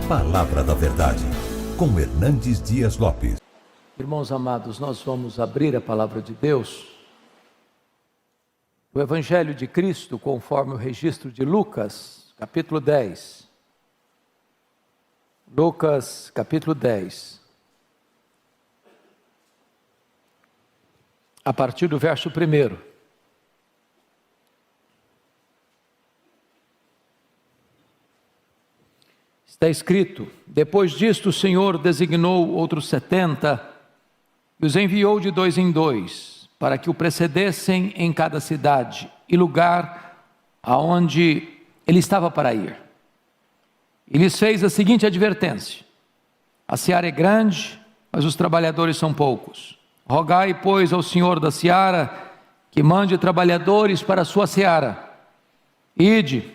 Palavra da Verdade, com Hernandes Dias Lopes. Irmãos amados, nós vamos abrir a Palavra de Deus, o Evangelho de Cristo, conforme o registro de Lucas, capítulo 10. Lucas, capítulo 10. A partir do verso 1. Está escrito: depois disto o Senhor designou outros 70 e os enviou de 2 em 2, para que o precedessem em cada cidade e lugar aonde ele estava para ir. E lhes fez a seguinte advertência: a seara é grande, mas os trabalhadores são poucos. Rogai, pois, ao Senhor da seara que mande trabalhadores para a sua seara. Ide,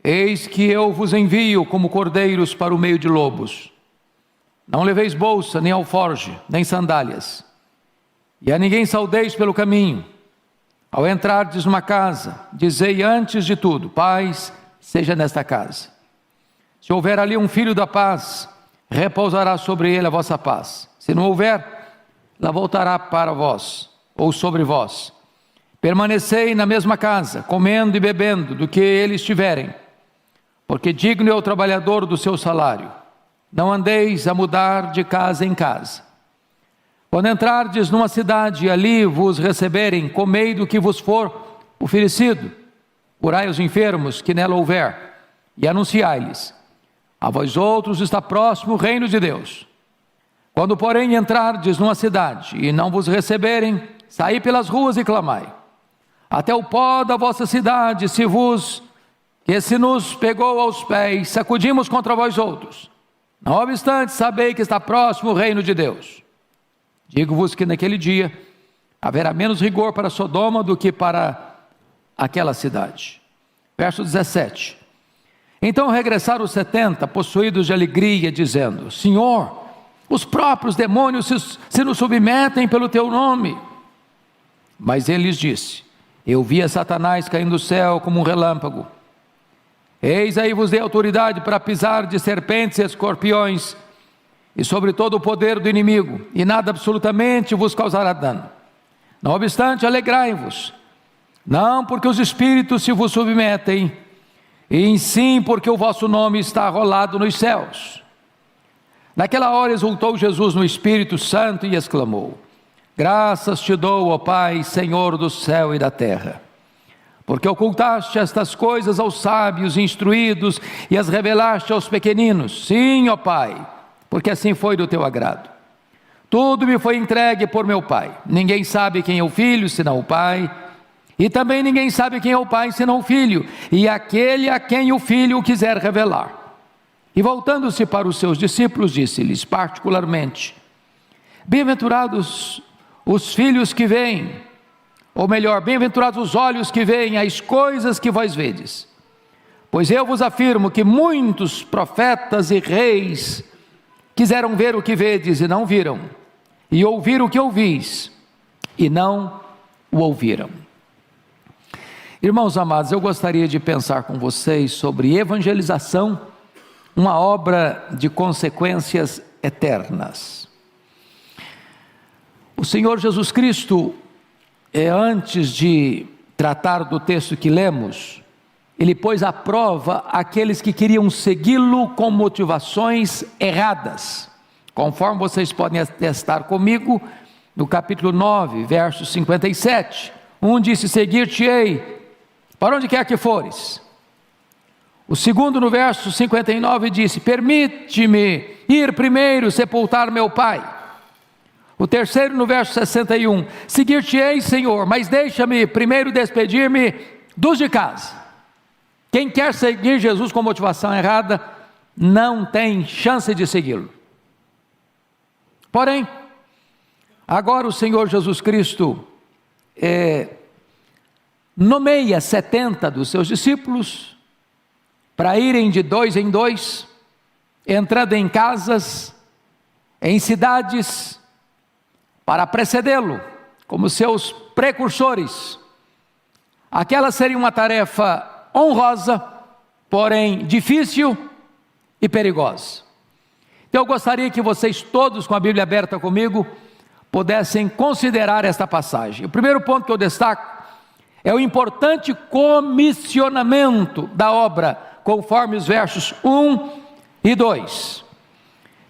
eis que eu vos envio como cordeiros para o meio de lobos. Não leveis bolsa, nem alforje, nem sandálias, e a ninguém saudeis pelo caminho. Ao entrardes numa casa, dizei antes de tudo: paz seja nesta casa. Se houver ali um filho da paz, repousará sobre ele a vossa paz. Se não houver, lá voltará para vós, ou sobre vós. Permanecei na mesma casa, comendo e bebendo do que eles tiverem, porque digno é o trabalhador do seu salário. Não andeis a mudar de casa em casa. Quando entrardes numa cidade e ali vos receberem, comei do que vos for oferecido. Curai os enfermos que nela houver, e anunciai-lhes: a vós outros está próximo o reino de Deus. Quando, porém, entrardes numa cidade e não vos receberem, saí pelas ruas e clamai: até o pó da vossa cidade se nos pegou aos pés, sacudimos contra vós outros. Não obstante, sabei que está próximo o reino de Deus. Digo-vos que naquele dia haverá menos rigor para Sodoma do que para aquela cidade. Verso 17. Então regressaram os 70, possuídos de alegria, dizendo: Senhor, os próprios demônios se nos submetem pelo teu nome. Mas ele lhes disse: eu via Satanás caindo do céu como um relâmpago. Eis aí vos dei autoridade para pisar de serpentes e escorpiões, e sobre todo o poder do inimigo, e nada absolutamente vos causará dano. Não obstante, alegrai-vos, não porque os espíritos se vos submetem, e sim porque o vosso nome está arrolado nos céus. Naquela hora exultou Jesus no Espírito Santo e exclamou: graças te dou, ó Pai, Senhor do céu e da terra, porque ocultaste estas coisas aos sábios e instruídos e as revelaste aos pequeninos. Sim, ó Pai, porque assim foi do teu agrado. Tudo me foi entregue por meu Pai. Ninguém sabe quem é o Filho, senão o Pai, e também ninguém sabe quem é o Pai, senão o Filho, e aquele a quem o Filho o quiser revelar. E voltando-se para os seus discípulos, disse-lhes particularmente: bem-aventurados os filhos que veem, ou melhor, bem-aventurados os olhos que veem as coisas que vós vedes. Pois eu vos afirmo que muitos profetas e reis quiseram ver o que vedes e não viram, e ouvir o que ouvis e não o ouviram. Irmãos amados, eu gostaria de pensar com vocês sobre evangelização, uma obra de consequências eternas. O Senhor Jesus Cristo, antes de tratar do texto que lemos, ele pôs à prova aqueles que queriam segui-lo com motivações erradas, conforme vocês podem atestar comigo, no capítulo 9, verso 57, um disse: seguir-te-ei para onde quer que fores. O segundo, no verso 59, disse: permite-me ir primeiro sepultar meu pai. O terceiro, no verso 61, seguir-te-ei, Senhor, mas deixa-me primeiro despedir-me dos de casa. Quem quer seguir Jesus com motivação errada, não tem chance de segui-lo. Porém, agora o Senhor Jesus Cristo nomeia 70 dos seus discípulos para irem de 2 em 2, entrando em casas, em cidades, para precedê-lo, como seus precursores. Aquela seria uma tarefa honrosa, porém difícil e perigosa. Então eu gostaria que vocês todos, com a Bíblia aberta comigo, pudessem considerar esta passagem. O primeiro ponto que eu destaco é o importante comissionamento da obra, conforme os versos 1 e 2.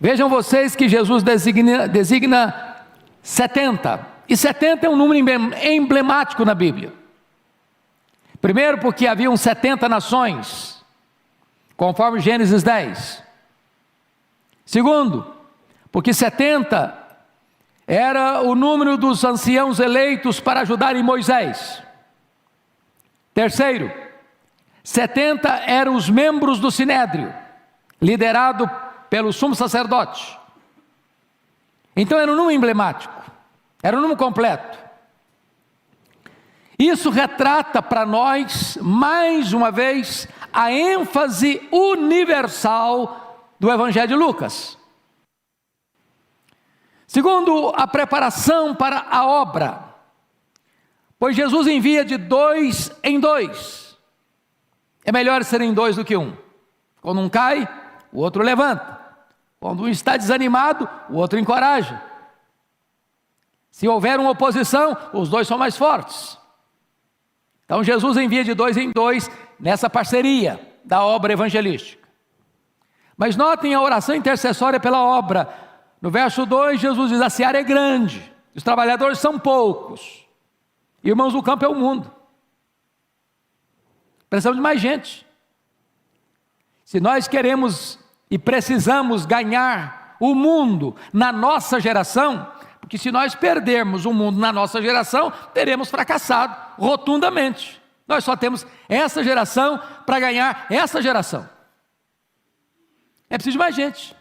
Vejam vocês que Jesus designa 70, e 70 é um número emblemático na Bíblia. Primeiro porque haviam 70 nações, conforme Gênesis 10. Segundo, porque 70 era o número dos anciãos eleitos para ajudarem Moisés. Terceiro, 70 eram os membros do Sinédrio, liderado pelo sumo sacerdote. Então era um número emblemático, era um número completo. Isso retrata para nós, mais uma vez, a ênfase universal do Evangelho de Lucas. Segundo, a preparação para a obra, pois Jesus envia de 2 em 2. É melhor ser em 2 do que 1. Quando um cai, o outro levanta. Quando um está desanimado, o outro encoraja. Se houver uma oposição, os dois são mais fortes. Então Jesus envia de 2 em 2 nessa parceria da obra evangelística. Mas notem a oração intercessória pela obra. No verso 2, Jesus diz: a seara é grande, os trabalhadores são poucos. Irmãos, o campo é o mundo. Precisamos de mais gente. Se nós queremos e precisamos ganhar o mundo na nossa geração, porque se nós perdermos o mundo na nossa geração, teremos fracassado rotundamente. Nós só temos essa geração para ganhar essa geração. É preciso de mais gente.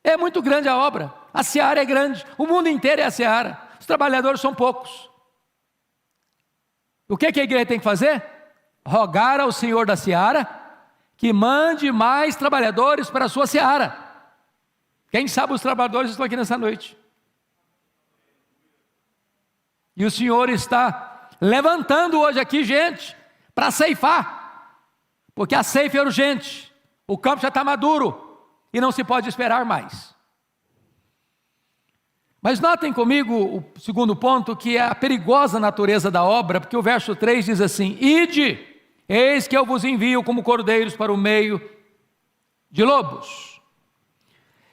É muito grande a obra, a seara é grande, o mundo inteiro é a seara, os trabalhadores são poucos. O que a igreja tem que fazer? Rogar ao Senhor da seara que mande mais trabalhadores para a sua seara. Quem sabe os trabalhadores estão aqui nessa noite. E o Senhor está levantando hoje aqui gente para ceifar, porque a ceifa é urgente, o campo já está maduro e não se pode esperar mais. Mas notem comigo o segundo ponto, que é a perigosa natureza da obra, porque o verso 3 diz assim: ide, eis que eu vos envio como cordeiros para o meio de lobos.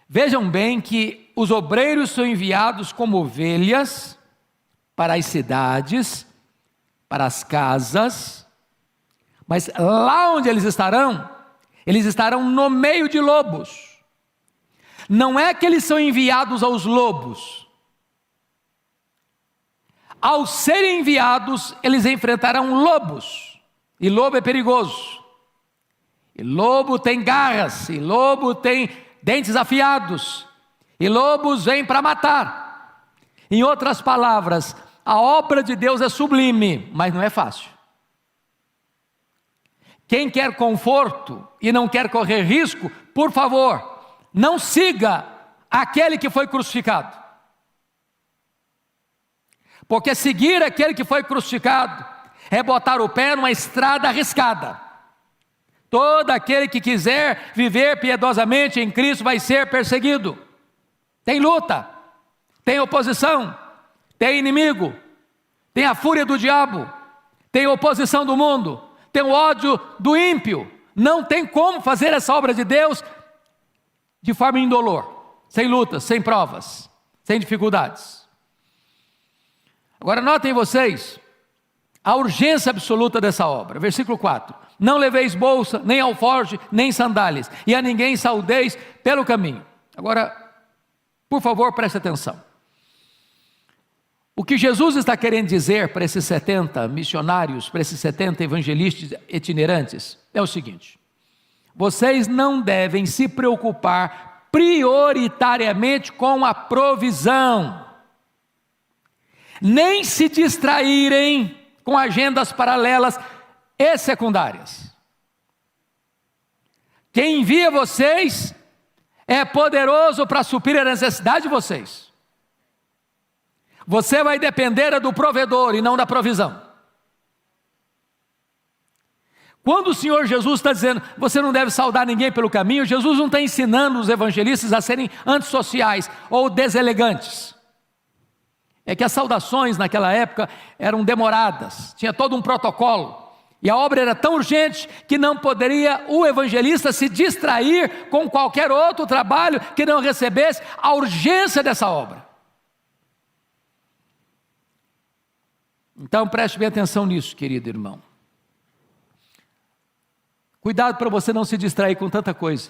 Vejam bem que os obreiros são enviados como ovelhas para as cidades, para as casas, mas lá onde eles estarão no meio de lobos. Não é que eles são enviados aos lobos. Ao serem enviados, eles enfrentarão lobos. E lobo é perigoso. E lobo tem garras. E lobo tem dentes afiados. E lobos vêm para matar. Em outras palavras, a obra de Deus é sublime, mas não é fácil. Quem quer conforto e não quer correr risco, por favor, não siga aquele que foi crucificado. Porque seguir aquele que foi crucificado é botar o pé numa estrada arriscada. Todo aquele que quiser viver piedosamente em Cristo vai ser perseguido. Tem luta, tem oposição, tem inimigo, tem a fúria do diabo, tem oposição do mundo, tem o ódio do ímpio. Não tem como fazer essa obra de Deus de forma indolor, sem lutas, sem provas, sem dificuldades. Agora notem vocês a urgência absoluta dessa obra. Versículo 4: não leveis bolsa, nem alforje, nem sandálias, e a ninguém saudeis pelo caminho. Agora, por favor, preste atenção. O que Jesus está querendo dizer para esses 70 missionários, para esses 70 evangelistas itinerantes, é o seguinte: vocês não devem se preocupar prioritariamente com a provisão, nem se distraírem com agendas paralelas e secundárias. Quem envia vocês é poderoso para suprir a necessidade de vocês. Você vai depender do provedor e não da provisão. Quando o Senhor Jesus está dizendo, você não deve saudar ninguém pelo caminho, Jesus não está ensinando os evangelistas a serem antissociais ou deselegantes. É que as saudações naquela época eram demoradas, tinha todo um protocolo. E a obra era tão urgente que não poderia o evangelista se distrair com qualquer outro trabalho que não recebesse a urgência dessa obra. Então preste bem atenção nisso, querido irmão. Cuidado para você não se distrair com tanta coisa.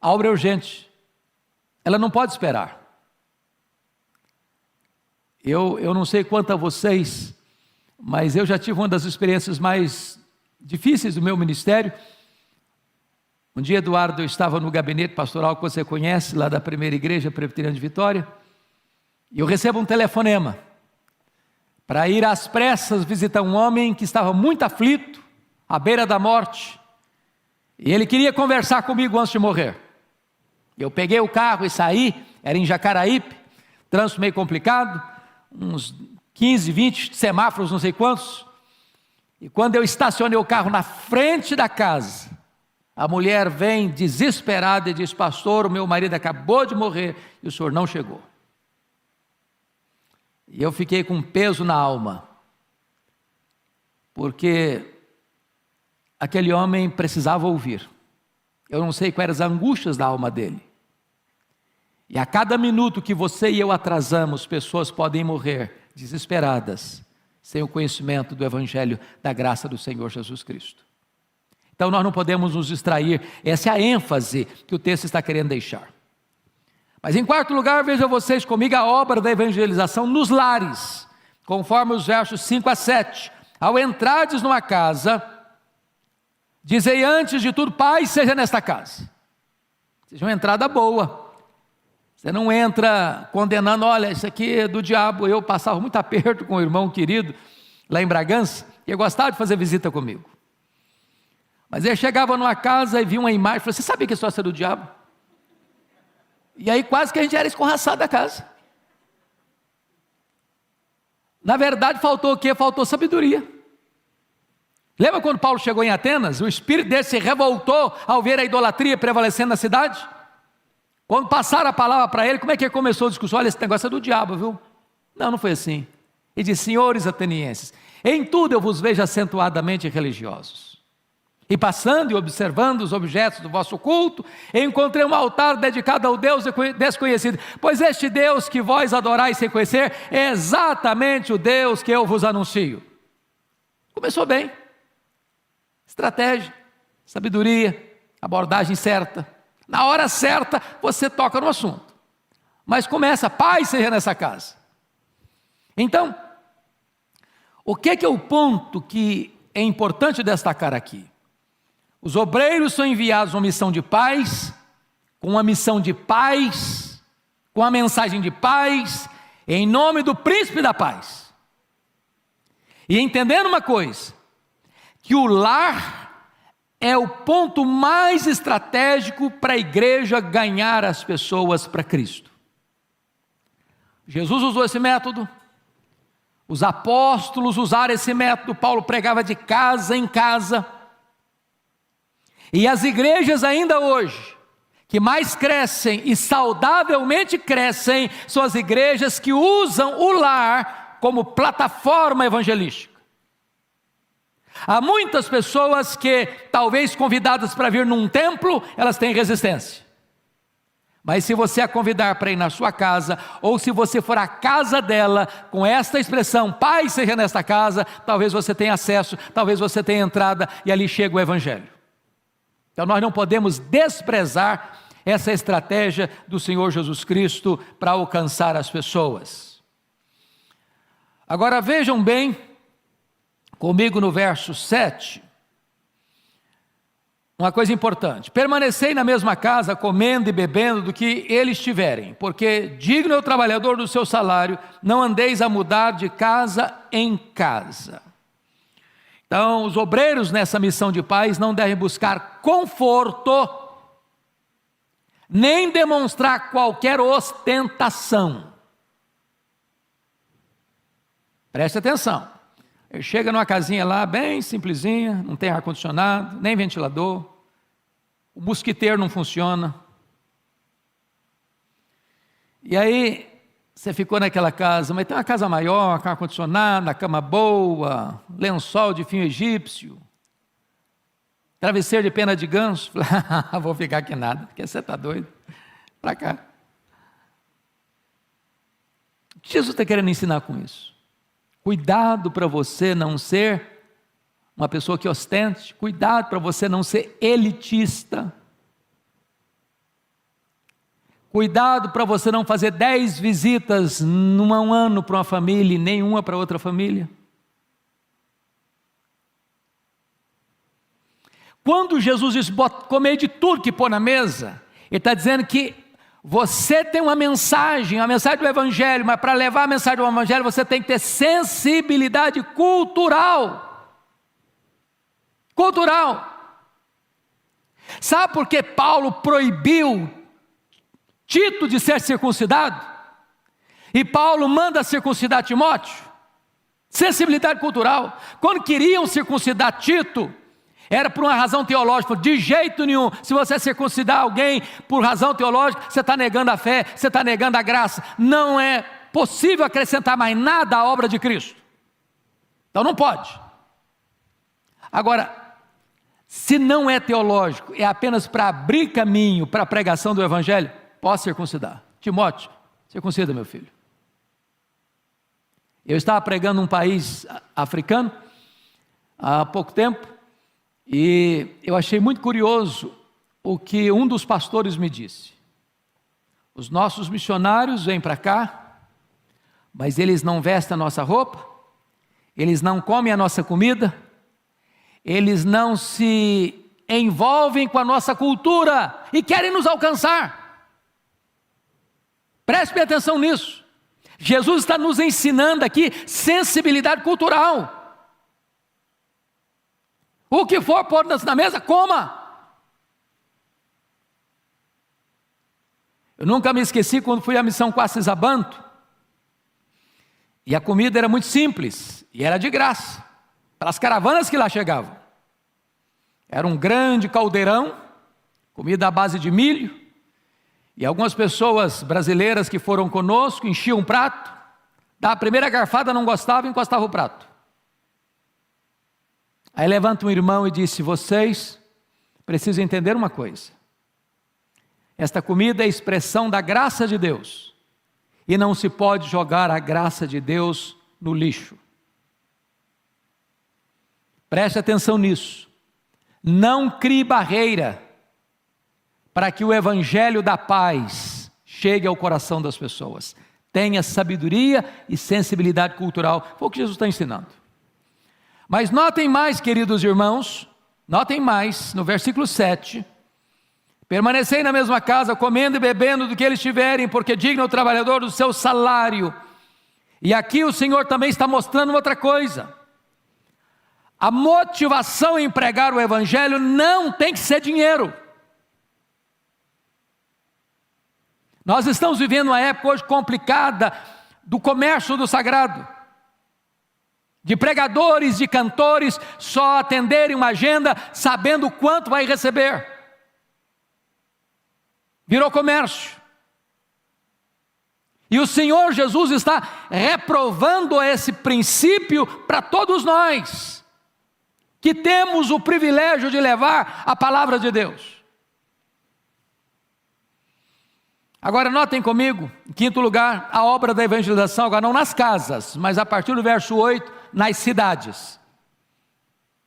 A obra é urgente, ela não pode esperar. Eu não sei quanto a vocês, mas eu já tive uma das experiências mais difíceis do meu ministério. Um dia, Eduardo, eu estava no gabinete pastoral que você conhece, lá da primeira igreja presbiteriana de Vitória, e eu recebo um telefonema para ir às pressas visitar um homem que estava muito aflito, à beira da morte, e ele queria conversar comigo antes de morrer. Eu peguei o carro e saí, era em Jacaraípe, trânsito meio complicado, uns 15, 20 semáforos, não sei quantos, e quando eu estacionei o carro na frente da casa, a mulher vem desesperada e diz, pastor, o meu marido acabou de morrer e o senhor não chegou. E eu fiquei com um peso na alma, porque aquele homem precisava ouvir. Eu não sei quais eram as angústias da alma dele. E a cada minuto que você e eu atrasamos, pessoas podem morrer desesperadas, sem o conhecimento do Evangelho da graça do Senhor Jesus Cristo. Então nós não podemos nos distrair, essa é a ênfase que o texto está querendo deixar. Mas em quarto lugar, vejam vocês comigo a obra da evangelização nos lares, conforme os versos 5 a 7. Ao entrardes numa casa, dizei antes de tudo, paz seja nesta casa. Seja uma entrada boa. Você não entra condenando, olha, isso aqui é do diabo. Eu passava muito aperto com o irmão querido, lá em Bragança, e ele gostava de fazer visita comigo. Mas ele chegava numa casa e via uma imagem, e falou, você sabia que isso é do diabo? E aí quase que a gente era escorraçado da casa. Na verdade faltou o quê? Faltou sabedoria. Lembra quando Paulo chegou em Atenas? O espírito dele se revoltou ao ver a idolatria prevalecendo na cidade? Quando passaram a palavra para ele, como é que ele começou a discussão? Olha, esse negócio é do diabo, viu? Não foi assim. Ele disse, senhores atenienses, em tudo eu vos vejo acentuadamente religiosos. E passando e observando os objetos do vosso culto, encontrei um altar dedicado ao Deus desconhecido. Pois este Deus que vós adorais sem conhecer, é exatamente o Deus que eu vos anuncio. Começou bem. Estratégia, sabedoria, abordagem certa. Na hora certa, você toca no assunto. Mas começa, paz seja nessa casa. Então, o que é o ponto que é importante destacar aqui? Os obreiros são enviados uma missão de paz, com uma missão de paz, com a mensagem de paz, em nome do príncipe da paz. E entendendo uma coisa, que o lar é o ponto mais estratégico para a igreja ganhar as pessoas para Cristo. Jesus usou esse método, os apóstolos usaram esse método, Paulo pregava de casa em casa, e as igrejas ainda hoje, que mais crescem e saudavelmente crescem, são as igrejas que usam o lar como plataforma evangelística. Há muitas pessoas que, talvez convidadas para vir num templo, elas têm resistência. Mas se você a convidar para ir na sua casa, ou se você for à casa dela, com esta expressão, paz seja nesta casa, talvez você tenha acesso, talvez você tenha entrada, e ali chega o Evangelho. Então nós não podemos desprezar essa estratégia do Senhor Jesus Cristo para alcançar as pessoas. Agora vejam bem, comigo no verso 7, uma coisa importante: permanecei na mesma casa, comendo e bebendo do que eles tiverem, porque digno é o trabalhador do seu salário, não andeis a mudar de casa em casa. Então, os obreiros nessa missão de paz não devem buscar conforto, nem demonstrar qualquer ostentação. Preste atenção. Ele chega numa casinha lá, bem simplesinha, não tem ar-condicionado, nem ventilador, o mosquiteiro não funciona. E aí, você ficou naquela casa, mas tem uma casa maior, com ar-condicionado, cama boa, lençol de fio egípcio, travesseiro de pena de ganso. Vou ficar aqui nada, porque você está doido. Para cá. O que Jesus está querendo ensinar com isso? Cuidado para você não ser uma pessoa que ostente, cuidado para você não ser elitista. Cuidado para você não fazer 10 visitas num ano para uma família e nenhuma para outra família. Quando Jesus diz, comer de tudo que pôr na mesa, Ele está dizendo que você tem uma mensagem do Evangelho, mas para levar a mensagem do Evangelho, você tem que ter sensibilidade cultural. Cultural. Sabe por que Paulo proibiu Tito de ser circuncidado? E Paulo manda circuncidar Timóteo? Sensibilidade cultural. Quando queriam circuncidar Tito, era por uma razão teológica. De jeito nenhum. Se você circuncidar alguém por razão teológica, você está negando a fé, você está negando a graça. Não é possível acrescentar mais nada à obra de Cristo. Então não pode. Agora, se não é teológico, é apenas para abrir caminho para a pregação do Evangelho, posso circuncidar. Timóteo, circuncida meu filho. Eu estava pregando num país africano há pouco tempo, e eu achei muito curioso o que um dos pastores me disse. Os nossos missionários vêm para cá, mas eles não vestem a nossa roupa, eles não comem a nossa comida, eles não se envolvem com a nossa cultura e querem nos alcançar. Preste atenção nisso. Jesus está nos ensinando aqui sensibilidade cultural. O que for pôr na mesa, coma. Eu nunca me esqueci quando fui à missão Quacis-Abanto, e a comida era muito simples, e era de graça, para as caravanas que lá chegavam. Era um grande caldeirão, comida à base de milho, e algumas pessoas brasileiras que foram conosco enchiam um prato, da primeira garfada não gostava, encostava o prato. Aí levanta um irmão e disse, vocês precisam entender uma coisa. Esta comida é a expressão da graça de Deus. E não se pode jogar a graça de Deus no lixo. Preste atenção nisso. Não crie barreira para que o Evangelho da paz chegue ao coração das pessoas. Tenha sabedoria e sensibilidade cultural. Foi o que Jesus está ensinando. Mas notem mais, queridos irmãos, notem mais, no versículo 7, permanecei na mesma casa, comendo e bebendo do que eles tiverem, porque digno é o trabalhador do seu salário. E aqui o Senhor também está mostrando outra coisa. A motivação em pregar o Evangelho não tem que ser dinheiro. Nós estamos vivendo uma época hoje complicada do comércio do sagrado. De pregadores, de cantores, só atenderem uma agenda sabendo quanto vai receber. Virou comércio. E o Senhor Jesus está reprovando esse princípio para todos nós, que temos o privilégio de levar a palavra de Deus. Agora notem comigo, em quinto lugar, a obra da evangelização, agora não nas casas, mas a partir do verso 8, nas cidades.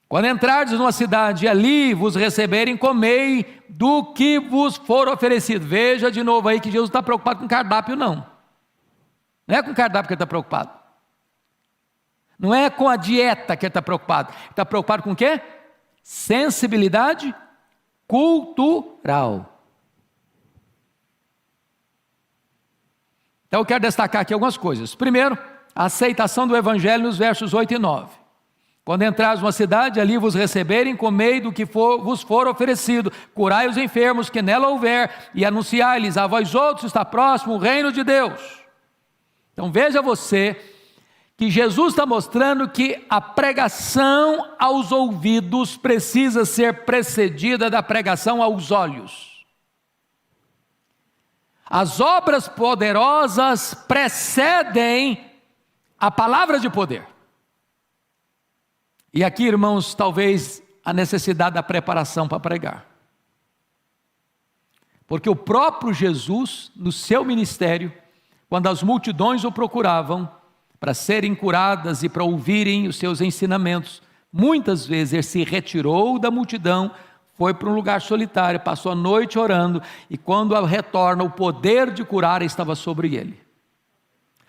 Quando entrardes numa cidade e ali vos receberem, comei do que vos for oferecido. Veja de novo aí que Jesus está preocupado com cardápio não. Não é com cardápio que ele está preocupado. Não é com a dieta que ele está preocupado. Ele está preocupado com o quê? Sensibilidade cultural. Então eu quero destacar aqui algumas coisas. Primeiro, a aceitação do Evangelho nos versos 8 e 9. Quando entrares numa cidade, ali vos receberem, comei do que vos for oferecido, curai os enfermos que nela houver, e anunciai-lhes a vós outros está próximo o reino de Deus. Então veja você, que Jesus está mostrando que a pregação aos ouvidos precisa ser precedida da pregação aos olhos. As obras poderosas precedem a palavra de poder. E aqui, irmãos, talvez a necessidade da preparação para pregar. Porque o próprio Jesus, no seu ministério, quando as multidões o procuravam para serem curadas e para ouvirem os seus ensinamentos, muitas vezes ele se retirou da multidão, foi para um lugar solitário, passou a noite orando, e quando retorna, o poder de curar estava sobre ele.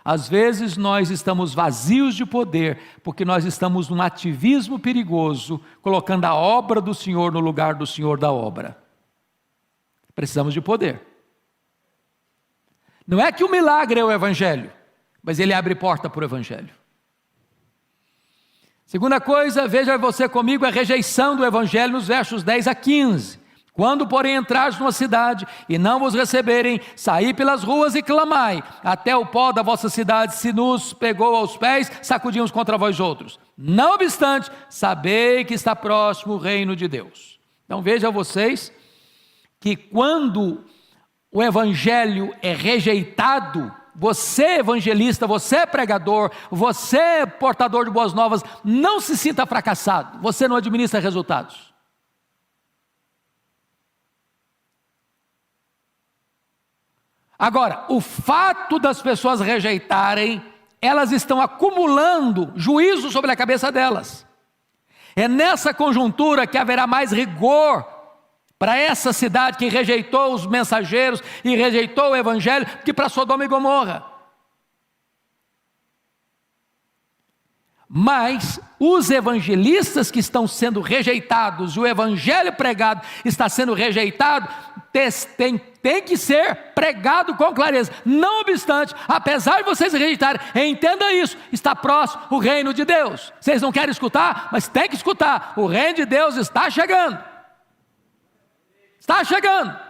Às vezes nós estamos vazios de poder, porque nós estamos num ativismo perigoso, colocando a obra do Senhor no lugar do Senhor da obra. Precisamos de poder. Não é que o milagre é o Evangelho, mas ele abre porta para o Evangelho. Segunda coisa, veja você comigo, a rejeição do Evangelho nos versos 10 a 15. Quando, porém, entrares numa cidade e não vos receberem, saí pelas ruas e clamai, até o pó da vossa cidade se nos pegou aos pés, sacudimos contra vós outros. Não obstante, sabei que está próximo o reino de Deus. Então veja vocês, que quando o Evangelho é rejeitado, você evangelista, você pregador, você portador de boas novas, não se sinta fracassado, você não administra resultados. Agora, o fato das pessoas rejeitarem, elas estão acumulando juízo sobre a cabeça delas. É nessa conjuntura que haverá mais rigor para essa cidade que rejeitou os mensageiros e rejeitou o Evangelho, que para Sodoma e Gomorra. Mas os evangelistas que estão sendo rejeitados, o Evangelho pregado está sendo rejeitado, tem que ser pregado com clareza. Não obstante, apesar de vocês rejeitarem, entenda isso, está próximo o reino de Deus. Vocês não querem escutar, mas tem que escutar, o reino de Deus está chegando. Está chegando.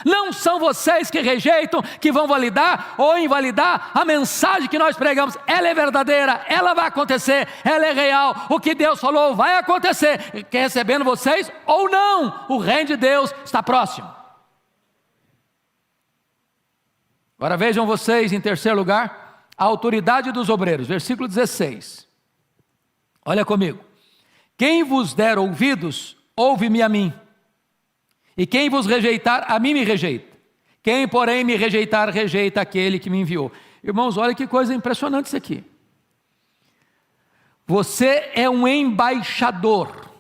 Não são vocês que rejeitam, que vão validar ou invalidar a mensagem que nós pregamos. Ela é verdadeira, ela vai acontecer, ela é real. O que Deus falou vai acontecer, quer recebendo vocês ou não, o reino de Deus está próximo. Agora vejam vocês, em terceiro lugar, a autoridade dos obreiros, versículo 16. Olha comigo. Quem vos der ouvidos, ouve-me a mim. E quem vos rejeitar, a mim me rejeita. Quem, porém, me rejeitar, rejeita aquele que me enviou. Irmãos, olha que coisa impressionante isso aqui. Você é um embaixador.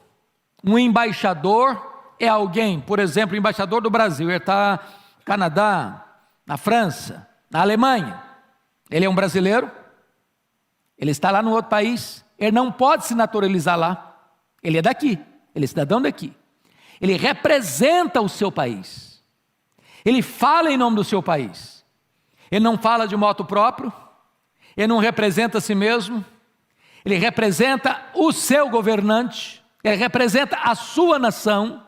Um embaixador é alguém, por exemplo, o embaixador do Brasil. Ele está no Canadá, na França, na Alemanha. Ele é um brasileiro. Ele está lá no outro país. Ele não pode se naturalizar lá. Ele é daqui. Ele é cidadão daqui. Ele representa o seu país. Ele fala em nome do seu país. Ele não fala de moto próprio. Ele não representa a si mesmo. Ele representa o seu governante. Ele representa a sua nação.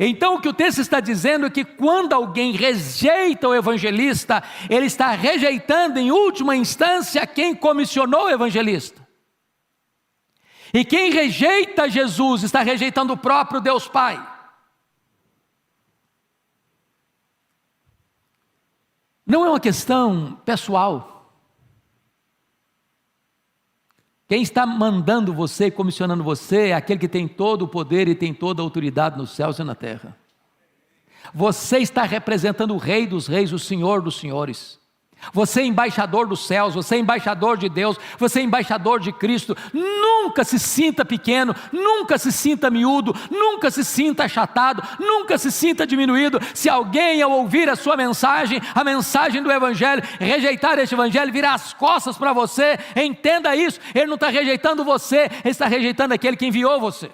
Então o que o texto está dizendo é que quando alguém rejeita o evangelista, ele está rejeitando em última instância quem comissionou o evangelista. E quem rejeita Jesus está rejeitando o próprio Deus Pai. Não é uma questão pessoal. Quem está mandando você, comissionando você, é aquele que tem todo o poder e tem toda a autoridade nos céus e na terra. Você está representando o Rei dos Reis, o Senhor dos Senhores. Você é embaixador dos céus, você é embaixador de Deus, você é embaixador de Cristo. Nunca se sinta pequeno, nunca se sinta miúdo, nunca se sinta achatado, nunca se sinta diminuído. Se alguém, ao ouvir a sua mensagem, a mensagem do Evangelho, rejeitar este Evangelho, virar as costas para você, entenda isso, ele não está rejeitando você, ele está rejeitando aquele que enviou você.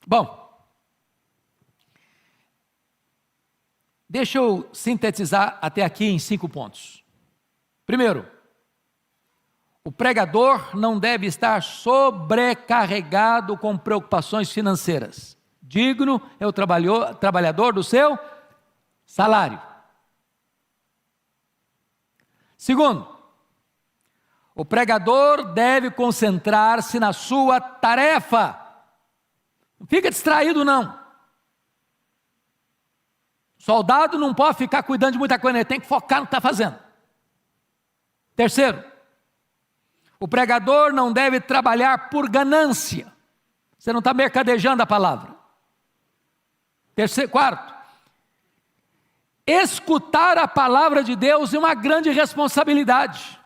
Bom, deixa eu sintetizar até aqui em 5 pontos. Primeiro, o pregador não deve estar sobrecarregado com preocupações financeiras. Digno é o trabalhador do seu salário. Segundo, o pregador deve concentrar-se na sua tarefa. Não fica distraído, não. Soldado não pode ficar cuidando de muita coisa, ele tem que focar no que está fazendo. Terceiro, o pregador não deve trabalhar por ganância. Você não está mercadejando a palavra. Quarto, escutar a palavra de Deus é uma grande responsabilidade.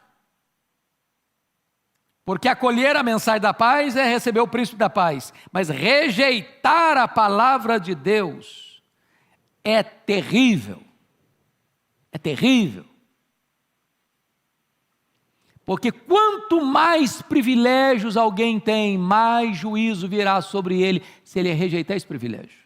Porque acolher a mensagem da paz é receber o príncipe da paz. Mas rejeitar a palavra de Deus é terrível. É terrível. Porque quanto mais privilégios alguém tem, mais juízo virá sobre ele se ele rejeitar esse privilégio.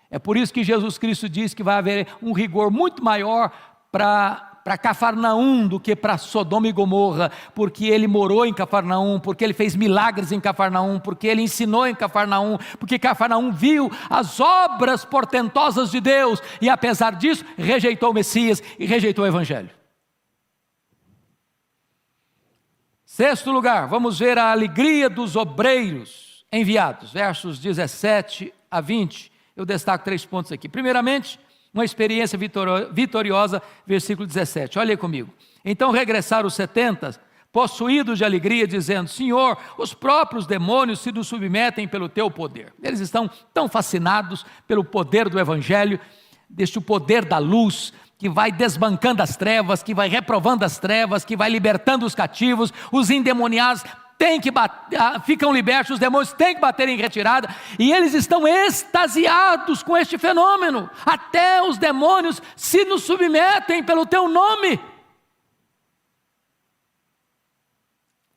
É por isso que Jesus Cristo diz que vai haver um rigor muito maior para Cafarnaum do que para Sodoma e Gomorra, porque ele morou em Cafarnaum, porque ele fez milagres em Cafarnaum, porque ele ensinou em Cafarnaum, porque Cafarnaum viu as obras portentosas de Deus e apesar disso rejeitou o Messias e rejeitou o Evangelho. Sexto lugar, vamos ver a alegria dos obreiros enviados, versos 17 a 20. Eu destaco 3 pontos aqui. Primeiramente, uma experiência vitoriosa, versículo 17. Olha aí comigo. Então regressaram os 70, possuídos de alegria, dizendo: Senhor, os próprios demônios se nos submetem pelo teu poder. Eles estão tão fascinados pelo poder do Evangelho, deste poder da luz, que vai desbancando as trevas, que vai reprovando as trevas, que vai libertando os cativos, os endemoniados ficam libertos, os demônios têm que bater em retirada, e eles estão extasiados com este fenômeno. Até os demônios se nos submetem pelo teu nome.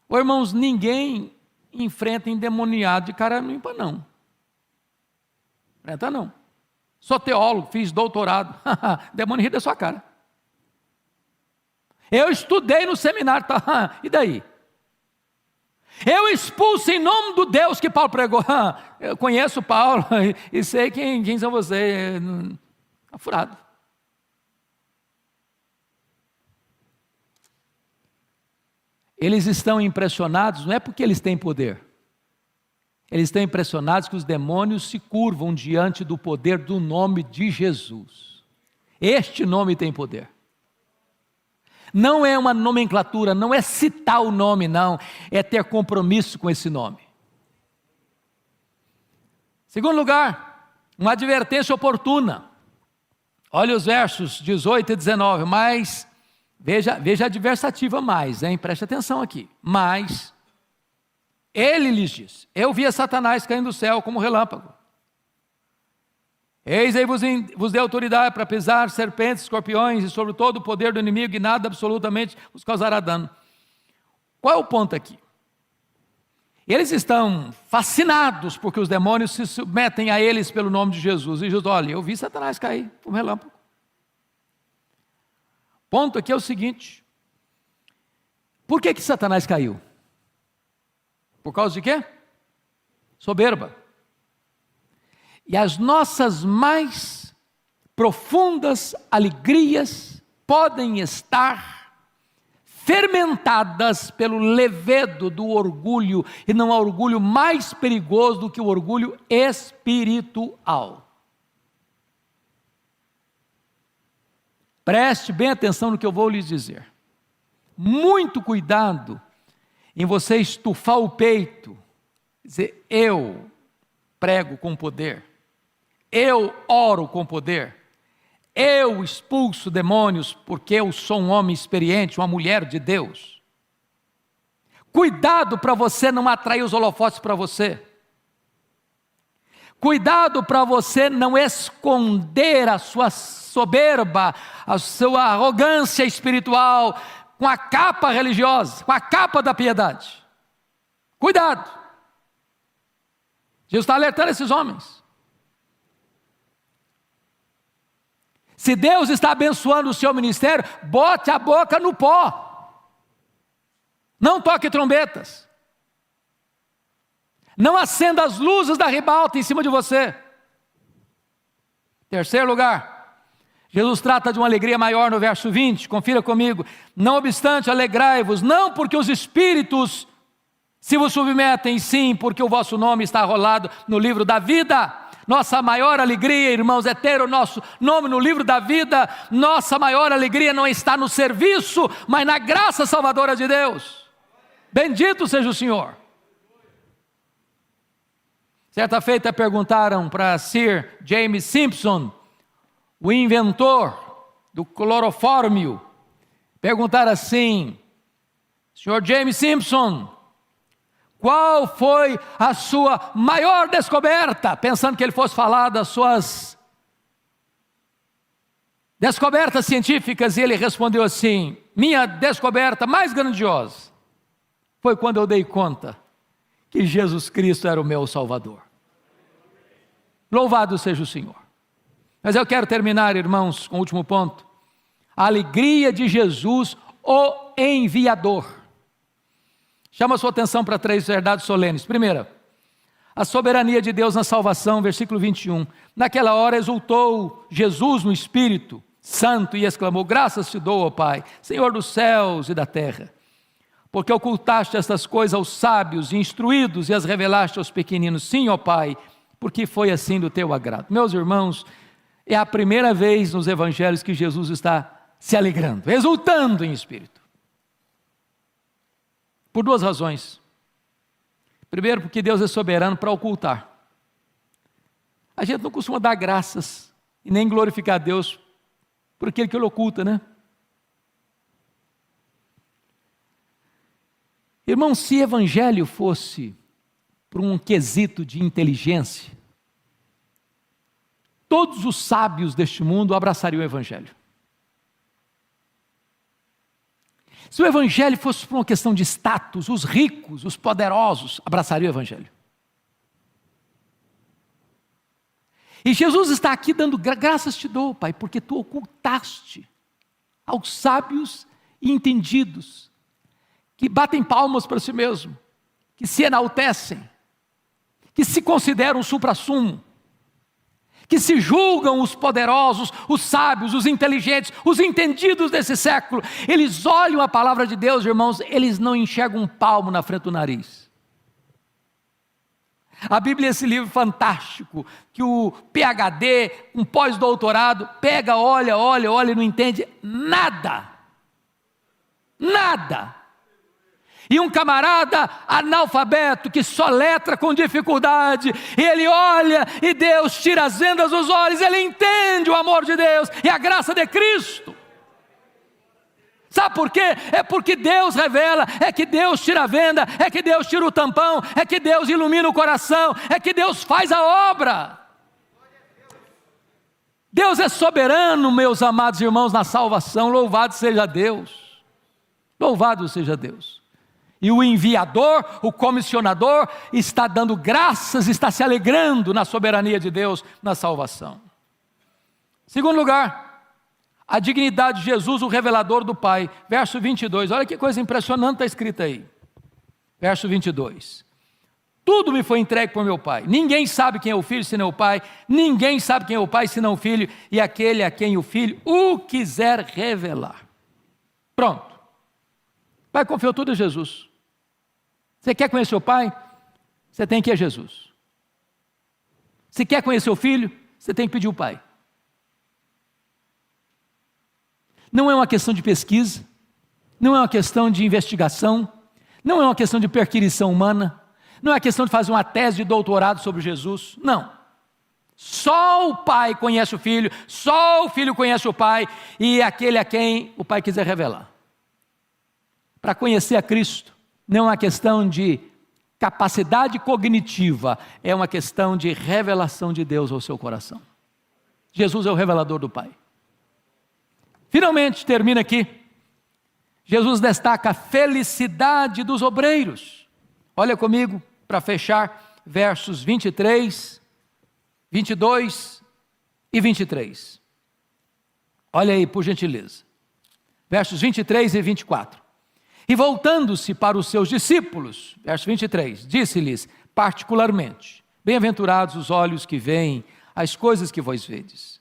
Ô irmãos, ninguém enfrenta endemoniado de cara limpa, não. Enfrenta não. Sou teólogo, fiz doutorado. Demônio ri da sua cara. Eu estudei no seminário, tá? E daí? Eu expulso em nome do Deus que Paulo pregou. Eu conheço Paulo e sei quem são vocês. Está furado. Eles estão impressionados, não é porque eles têm poder. Eles estão impressionados que os demônios se curvam diante do poder do nome de Jesus. Este nome tem poder. Não é uma nomenclatura, não é citar o nome, não. É ter compromisso com esse nome. Segundo lugar, uma advertência oportuna. Olha os versos 18 e 19, mas, veja a adversativa mais, hein? Preste atenção aqui. Mas ele lhes disse: eu via Satanás caindo do céu como relâmpago. Eis aí vos dei autoridade para pisar serpentes, escorpiões e sobre todo o poder do inimigo, e nada absolutamente os causará dano. Qual é o ponto aqui? Eles estão fascinados porque os demônios se submetem a eles pelo nome de Jesus. E Jesus: olha, eu vi Satanás cair como relâmpago. Ponto aqui é o seguinte: por que Satanás caiu? Por causa de quê? Soberba. E as nossas mais profundas alegrias podem estar fermentadas pelo levedo do orgulho, e não há orgulho mais perigoso do que o orgulho espiritual. Preste bem atenção no que eu vou lhes dizer. Muito cuidado em você estufar o peito, dizer: eu prego com poder, eu oro com poder, eu expulso demônios porque eu sou um homem experiente, uma mulher de Deus. Cuidado para você não atrair os holofotes para você. Cuidado para você não esconder a sua soberba, a sua arrogância espiritual com a capa religiosa, com a capa da piedade. Cuidado. Jesus está alertando esses homens. Se Deus está abençoando o seu ministério, bote a boca no pó. Não toque trombetas. Não acenda as luzes da ribalta em cima de você. Terceiro lugar, Jesus trata de uma alegria maior no verso 20, confira comigo. Não obstante, alegrai-vos, não porque os espíritos se vos submetem, sim, porque o vosso nome está arrolado no livro da vida. Nossa maior alegria, irmãos, é ter o nosso nome no livro da vida. Nossa maior alegria não está no serviço, mas na graça salvadora de Deus. Bendito seja o Senhor. Certa feita perguntaram para Sir James Simpson, o inventor do clorofórmio, perguntaram assim: Sr. James Simpson, qual foi a sua maior descoberta? Pensando que ele fosse falar das suas descobertas científicas, e ele respondeu assim: minha descoberta mais grandiosa foi quando eu dei conta que Jesus Cristo era o meu Salvador. Louvado seja o Senhor. Mas eu quero terminar, irmãos, com o último ponto. A alegria de Jesus, o enviador. Chama a sua atenção para 3 verdades solenes. Primeira, a soberania de Deus na salvação, versículo 21. Naquela hora exultou Jesus no Espírito Santo e exclamou: graças te dou, ó Pai, Senhor dos céus e da terra, porque ocultaste estas coisas aos sábios e instruídos e as revelaste aos pequeninos. Sim, ó Pai, porque foi assim do teu agrado. Meus irmãos, é a primeira vez nos evangelhos que Jesus está se alegrando, exultando em espírito. Por 2 razões. Primeiro, porque Deus é soberano para ocultar. A gente não costuma dar graças e nem glorificar a Deus por aquele que ele oculta, né? Irmão, se evangelho fosse por um quesito de inteligência, todos os sábios deste mundo abraçariam o evangelho. Se o evangelho fosse por uma questão de status, os ricos, os poderosos abraçariam o evangelho. E Jesus está aqui dando graças te dou, Pai, porque tu ocultaste aos sábios e entendidos, que batem palmas para si mesmo, que se enaltecem, que se consideram supra-sumo, que se julgam os poderosos, os sábios, os inteligentes, os entendidos desse século. Eles olham a palavra de Deus, irmãos, eles não enxergam um palmo na frente do nariz. A Bíblia é esse livro fantástico, que o PhD, um pós-doutorado, pega, olha e não entende nada. Nada. E um camarada analfabeto que só letra com dificuldade, ele olha e Deus tira as vendas dos olhos, ele entende o amor de Deus e a graça de Cristo. Sabe por quê? É porque Deus revela, é que Deus tira a venda, é que Deus tira o tampão, é que Deus ilumina o coração, é que Deus faz a obra. Deus é soberano, meus amados irmãos, na salvação. Louvado seja Deus. Louvado seja Deus. E o enviador, o comissionador, está dando graças, está se alegrando na soberania de Deus na salvação. Segundo lugar, a dignidade de Jesus, o revelador do Pai. Verso 22, olha que coisa impressionante está escrita aí. Verso 22. Tudo me foi entregue por meu Pai. Ninguém sabe quem é o Filho senão o Pai. Ninguém sabe quem é o Pai senão o Filho. E aquele a quem o Filho o quiser revelar. Pronto. O Pai confiou tudo a Jesus. Você quer conhecer o Pai? Você tem que ir a Jesus. Se quer conhecer o Filho, você tem que pedir o Pai. Não é uma questão de pesquisa, não é uma questão de investigação, não é uma questão de perquisição humana, não é uma questão de fazer uma tese de doutorado sobre Jesus, não. Só o Pai conhece o Filho, só o Filho conhece o Pai, e aquele a quem o Pai quiser revelar. Para conhecer a Cristo, não é uma questão de capacidade cognitiva, é uma questão de revelação de Deus ao seu coração. Jesus é o revelador do Pai. Finalmente, termina aqui, Jesus destaca a felicidade dos obreiros. Olha comigo, para fechar, versos 23, 22 e 23. Olha aí, por gentileza. Versos 23 e 24. E voltando-se para os seus discípulos, verso 23, disse-lhes particularmente: bem-aventurados os olhos que veem as coisas que vós vedes,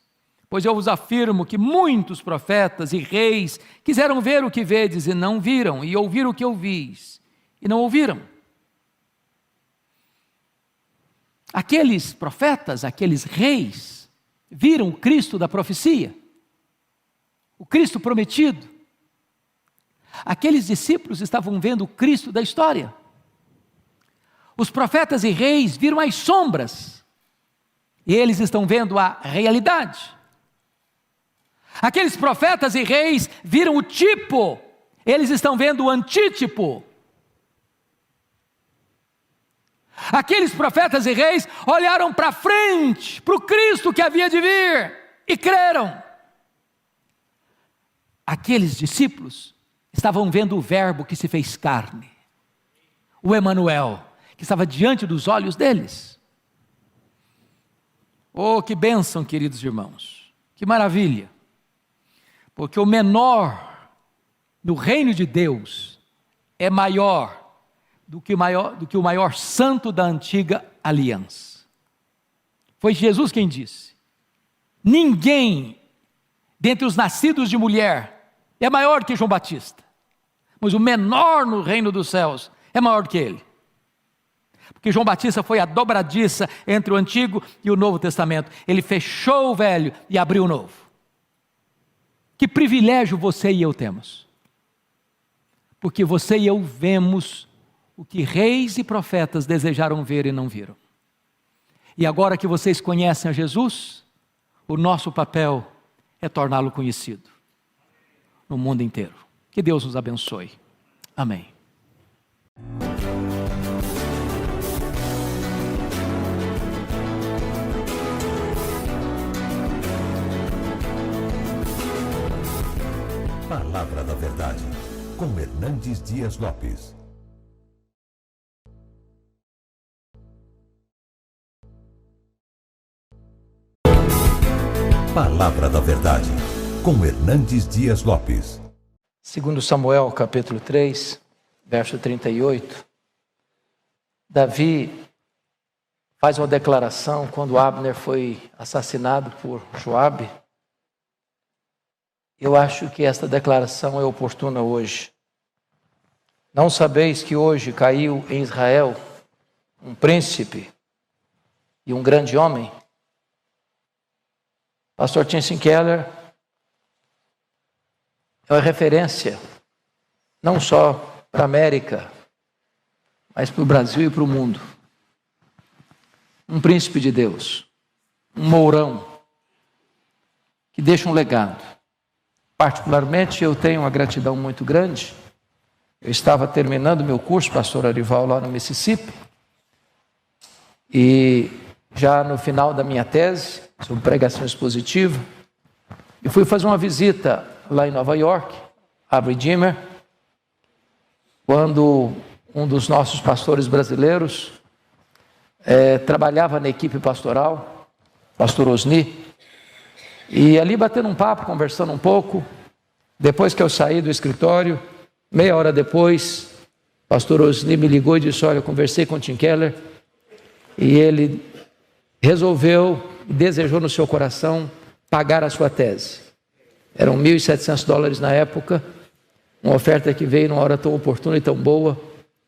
Pois eu vos afirmo que muitos profetas e reis quiseram ver o que vedes e não viram, e ouvir o que ouvis e não ouviram. Aqueles profetas, aqueles reis, viram o Cristo da profecia, o Cristo prometido. Aqueles discípulos estavam vendo o Cristo da história. Os profetas e reis viram as sombras, e eles estão vendo a realidade. Aqueles profetas e reis viram o tipo, eles estão vendo o antítipo. Aqueles profetas e reis olharam para frente, para o Cristo que havia de vir, e creram. Aqueles discípulos estavam vendo o Verbo que se fez carne, o Emanuel, que estava diante dos olhos deles. Oh, que bênção, queridos irmãos, que maravilha, porque o menor no reino de Deus é maior do que o maior santo da antiga aliança. Foi Jesus quem disse: ninguém dentre os nascidos de mulher é maior que João Batista, mas o menor no reino dos céus é maior que ele. Porque João Batista foi a dobradiça entre o Antigo e o Novo Testamento. Ele fechou o velho e abriu o novo. Que privilégio você e eu temos. Porque você e eu vemos o que reis e profetas desejaram ver e não viram. E agora que vocês conhecem a Jesus, o nosso papel é torná-lo conhecido no mundo inteiro. Que Deus nos abençoe. Amém. Palavra da Verdade, com Hernandes Dias Lopes. Palavra da Verdade, com Hernandes Dias Lopes. Segundo Samuel, capítulo 3, verso 38, Davi faz uma declaração quando Abner foi assassinado por Joabe. Eu acho que esta declaração é oportuna hoje. Não sabeis que hoje caiu em Israel um príncipe e um grande homem? Pastor Tim Keller é uma referência não só para a América, mas para o Brasil e para o mundo. Um príncipe de Deus, um mourão, que deixa um legado. Particularmente, eu tenho uma gratidão muito grande. Eu estava terminando meu curso, pastor Arival, lá no Mississippi, e já no final da minha tese, sobre pregação expositiva, eu fui fazer uma visita lá em Nova York, a Redeemer, quando um dos nossos pastores brasileiros trabalhava na equipe pastoral, pastor Osni, e ali batendo um papo, conversando um pouco. Depois que eu saí do escritório, meia hora depois, pastor Osni me ligou e disse: olha, eu conversei com o Tim Keller, e ele resolveu e desejou no seu coração pagar a sua tese. Eram $1.700 na época, uma oferta que veio numa hora tão oportuna e tão boa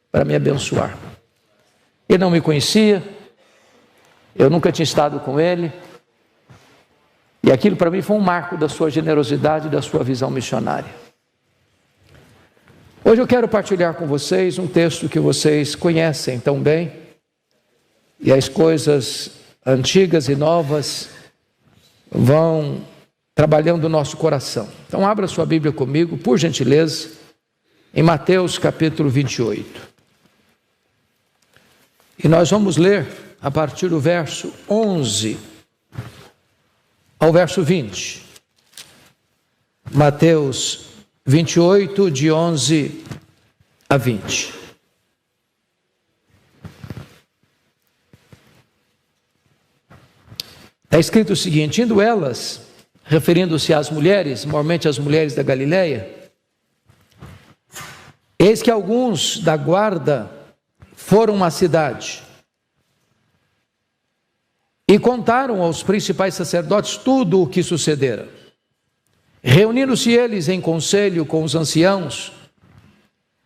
para me abençoar. Ele não me conhecia, eu nunca tinha estado com ele, e aquilo para mim foi um marco da sua generosidade e da sua visão missionária. Hoje eu quero partilhar com vocês um texto que vocês conhecem tão bem, e as coisas antigas e novas vão trabalhando o nosso coração. Então abra sua Bíblia comigo, por gentileza, em Mateus capítulo 28. E nós vamos ler a partir do verso 11 ao verso 20. Mateus 28, de 11 a 20. Está escrito o seguinte: indo elas, referindo-se às mulheres, normalmente às mulheres da Galileia, eis que alguns da guarda foram à cidade e contaram aos principais sacerdotes tudo o que sucedera. Reunindo-se eles em conselho com os anciãos,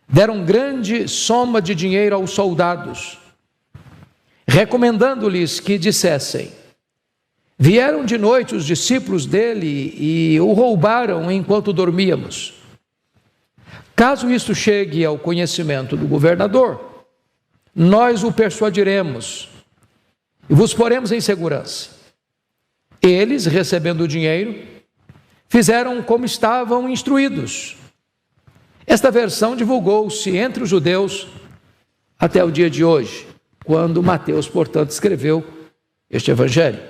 deram grande soma de dinheiro aos soldados, recomendando-lhes que dissessem: vieram de noite os discípulos dele e o roubaram enquanto dormíamos. Caso isto chegue ao conhecimento do governador, nós o persuadiremos e vos poremos em segurança. Eles, recebendo o dinheiro, fizeram como estavam instruídos. Esta versão divulgou-se entre os judeus até o dia de hoje, quando Mateus, portanto, escreveu este evangelho.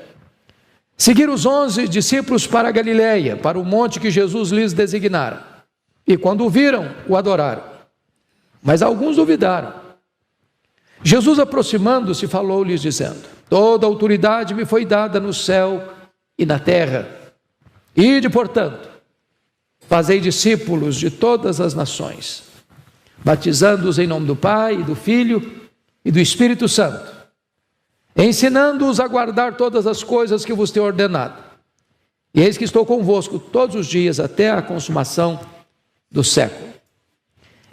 Seguiram os 11 discípulos para a Galileia, para o monte que Jesus lhes designara. E quando o viram, o adoraram. Mas alguns duvidaram. Jesus, aproximando-se, falou-lhes dizendo: toda autoridade me foi dada no céu e na terra. Ide, portanto, fazei discípulos de todas as nações, batizando-os em nome do Pai, do Filho e do Espírito Santo, ensinando-os a guardar todas as coisas que vos tenho ordenado. E eis que estou convosco todos os dias até a consumação do século.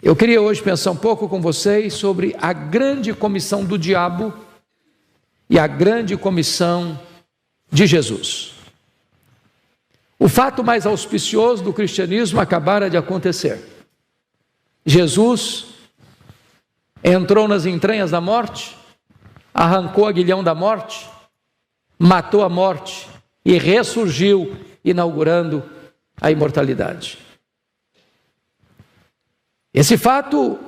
Eu queria hoje pensar um pouco com vocês sobre a grande comissão do diabo e a grande comissão de Jesus. O fato mais auspicioso do cristianismo acabara de acontecer. Jesus entrou nas entranhas da morte, arrancou o aguilhão da morte, matou a morte e ressurgiu, inaugurando a imortalidade. Esse fato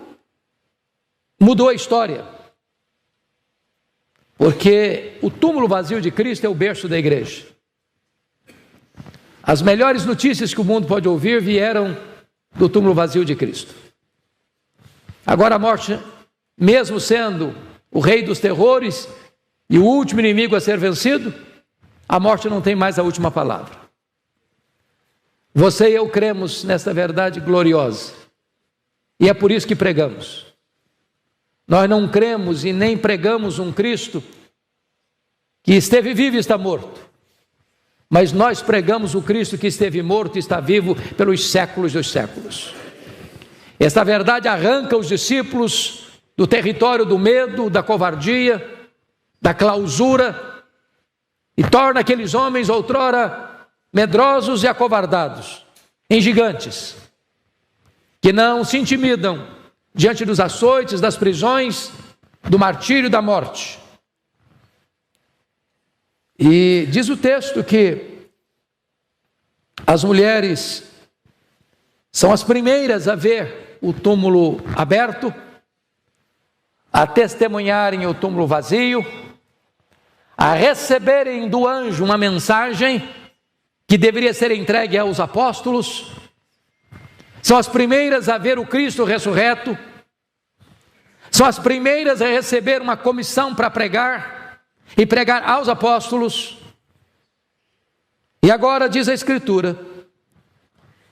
mudou a história, porque o túmulo vazio de Cristo é o berço da igreja. As melhores notícias que o mundo pode ouvir vieram do túmulo vazio de Cristo. Agora a morte, mesmo sendo o rei dos terrores e o último inimigo a ser vencido, a morte não tem mais a última palavra. Você e eu cremos nesta verdade gloriosa. E é por isso que pregamos. Nós não cremos e nem pregamos um Cristo que esteve vivo e está morto. Mas nós pregamos o Cristo que esteve morto e está vivo pelos séculos dos séculos. Esta verdade arranca os discípulos do território do medo, da covardia, da clausura, e torna aqueles homens outrora medrosos e acovardados em gigantes, que não se intimidam diante dos açoites, das prisões, do martírio, da morte. E diz o texto que as mulheres são as primeiras a ver o túmulo aberto, a testemunharem o túmulo vazio, a receberem do anjo uma mensagem que deveria ser entregue aos apóstolos. São as primeiras a ver o Cristo ressurreto, são as primeiras a receber uma comissão para pregar, e pregar aos apóstolos. E agora diz a Escritura,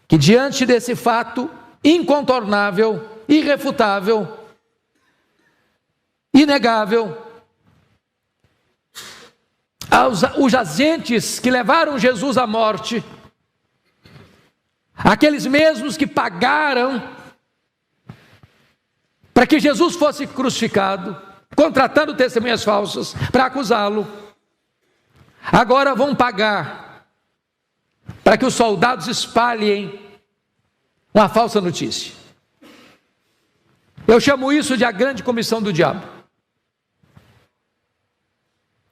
que diante desse fato incontornável, irrefutável, inegável, os agentes que levaram Jesus à morte, aqueles mesmos que pagaram para que Jesus fosse crucificado, contratando testemunhas falsas para acusá-lo, agora vão pagar para que os soldados espalhem uma falsa notícia. Eu chamo isso de a grande comissão do diabo.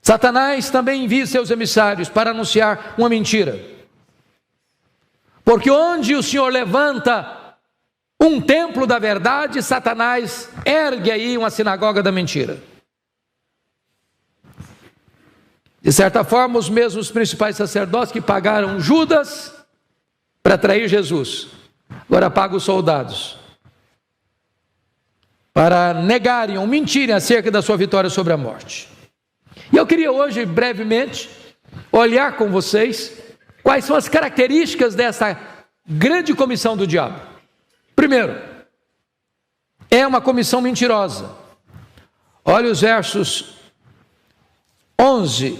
Satanás também envia seus emissários para anunciar uma mentira. Porque onde o Senhor levanta um templo da verdade, Satanás ergue aí uma sinagoga da mentira. De certa forma, os mesmos principais sacerdotes que pagaram Judas para trair Jesus, agora pagam os soldados para negarem ou mentirem acerca da sua vitória sobre a morte. E eu queria hoje, brevemente, olhar com vocês quais são as características dessa grande comissão do diabo. Primeiro, é uma comissão mentirosa. Olha os versos 11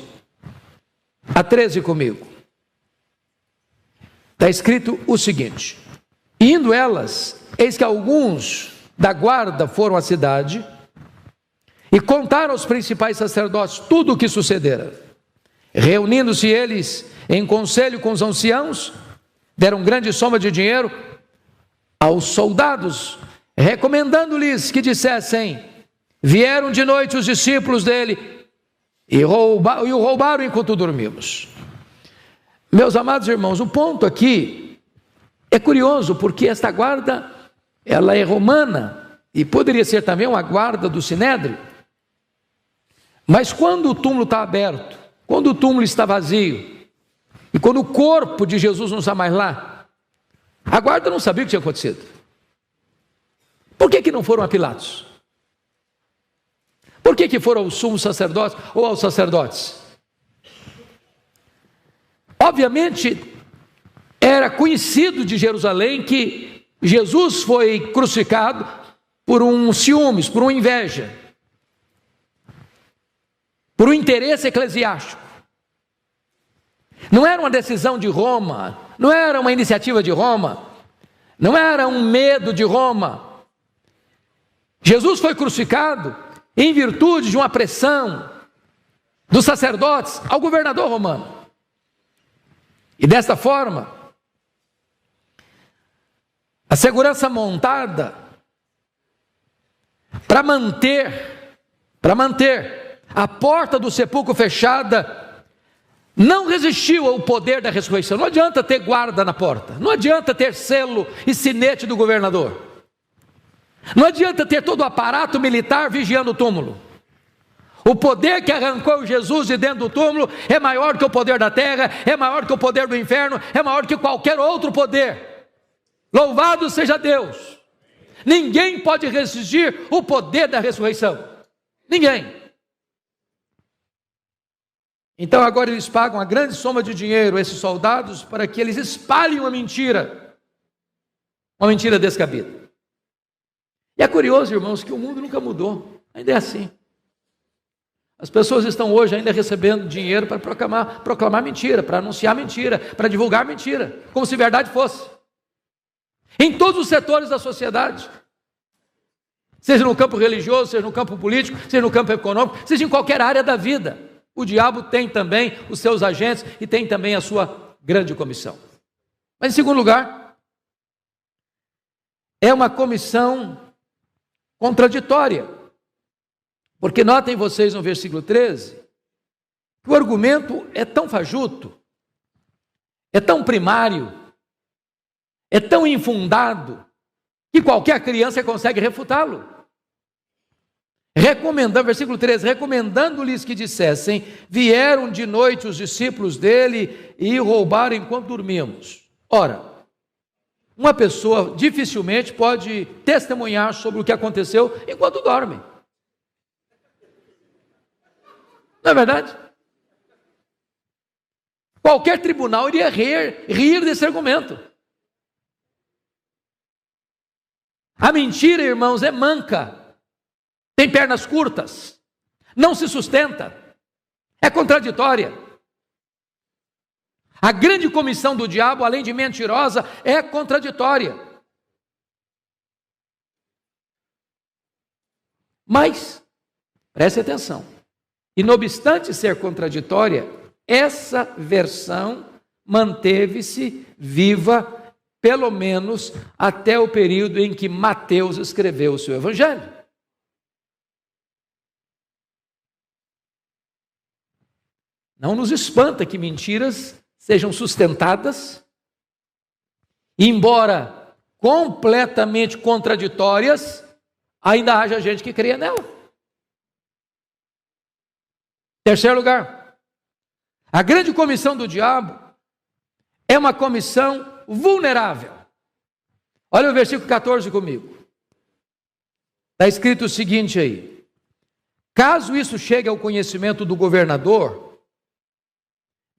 a 13 comigo. Está escrito o seguinte: indo elas, eis que alguns da guarda foram à cidade e contaram aos principais sacerdotes tudo o que sucedera. Reunindo-se eles em conselho com os anciãos, deram grande soma de dinheiro aos soldados, recomendando-lhes que dissessem: vieram de noite os discípulos dele e o roubaram enquanto dormimos. Meus amados irmãos, o ponto aqui é curioso, porque esta guarda, ela é romana, e poderia ser também uma guarda do Sinédrio. Mas quando o túmulo está aberto, quando o túmulo está vazio, e quando o corpo de Jesus não está mais lá, a guarda não sabia o que tinha acontecido. Por que não foram a Pilatos? Por que foram aos sumos sacerdotes ou aos sacerdotes? Obviamente, era conhecido de Jerusalém que Jesus foi crucificado por um ciúmes, por uma inveja, por um interesse eclesiástico. Não era uma decisão de Roma, não era uma iniciativa de Roma, não era um medo de Roma. Jesus foi crucificado em virtude de uma pressão dos sacerdotes ao governador romano. E desta forma, a segurança montada para manter a porta do sepulcro fechada não resistiu ao poder da ressurreição. Não adianta ter guarda na porta, não adianta ter selo e sinete do governador, não adianta ter todo o aparato militar vigiando o túmulo. O poder que arrancou Jesus de dentro do túmulo é maior que o poder da terra, é maior que o poder do inferno, é maior que qualquer outro poder. Louvado seja Deus! Ninguém pode resistir o poder da ressurreição. Ninguém. Então agora eles pagam uma grande soma de dinheiro a esses soldados para que eles espalhem uma mentira descabida. E é curioso, irmãos, que o mundo nunca mudou, ainda é assim. As pessoas estão hoje ainda recebendo dinheiro para proclamar mentira, para anunciar mentira, para divulgar mentira, como se verdade fosse. Em todos os setores da sociedade, seja no campo religioso, seja no campo político, seja no campo econômico, seja em qualquer área da vida, o diabo tem também os seus agentes e tem também a sua grande comissão. Mas em segundo lugar, é uma comissão contraditória. Porque notem vocês no versículo 13, que o argumento é tão fajuto, é tão primário, é tão infundado, que qualquer criança consegue refutá-lo. Versículo 13, recomendando-lhes que dissessem: vieram de noite os discípulos dele e roubaram enquanto dormimos. Ora, uma pessoa dificilmente pode testemunhar sobre o que aconteceu enquanto dorme. Não é verdade? Qualquer tribunal iria rir desse argumento. A mentira, irmãos, é manca, tem pernas curtas, não se sustenta, é contraditória. A grande comissão do diabo, além de mentirosa, é contraditória. Mas, preste atenção, e não obstante ser contraditória, essa versão manteve-se viva, pelo menos até o período em que Mateus escreveu o seu evangelho. Não nos espanta que mentiras sejam sustentadas, embora completamente contraditórias, ainda haja gente que creia nela. Terceiro lugar, a grande comissão do diabo é uma comissão vulnerável. Olha o versículo 14 comigo. Está escrito o seguinte aí: caso isso chegue ao conhecimento do governador,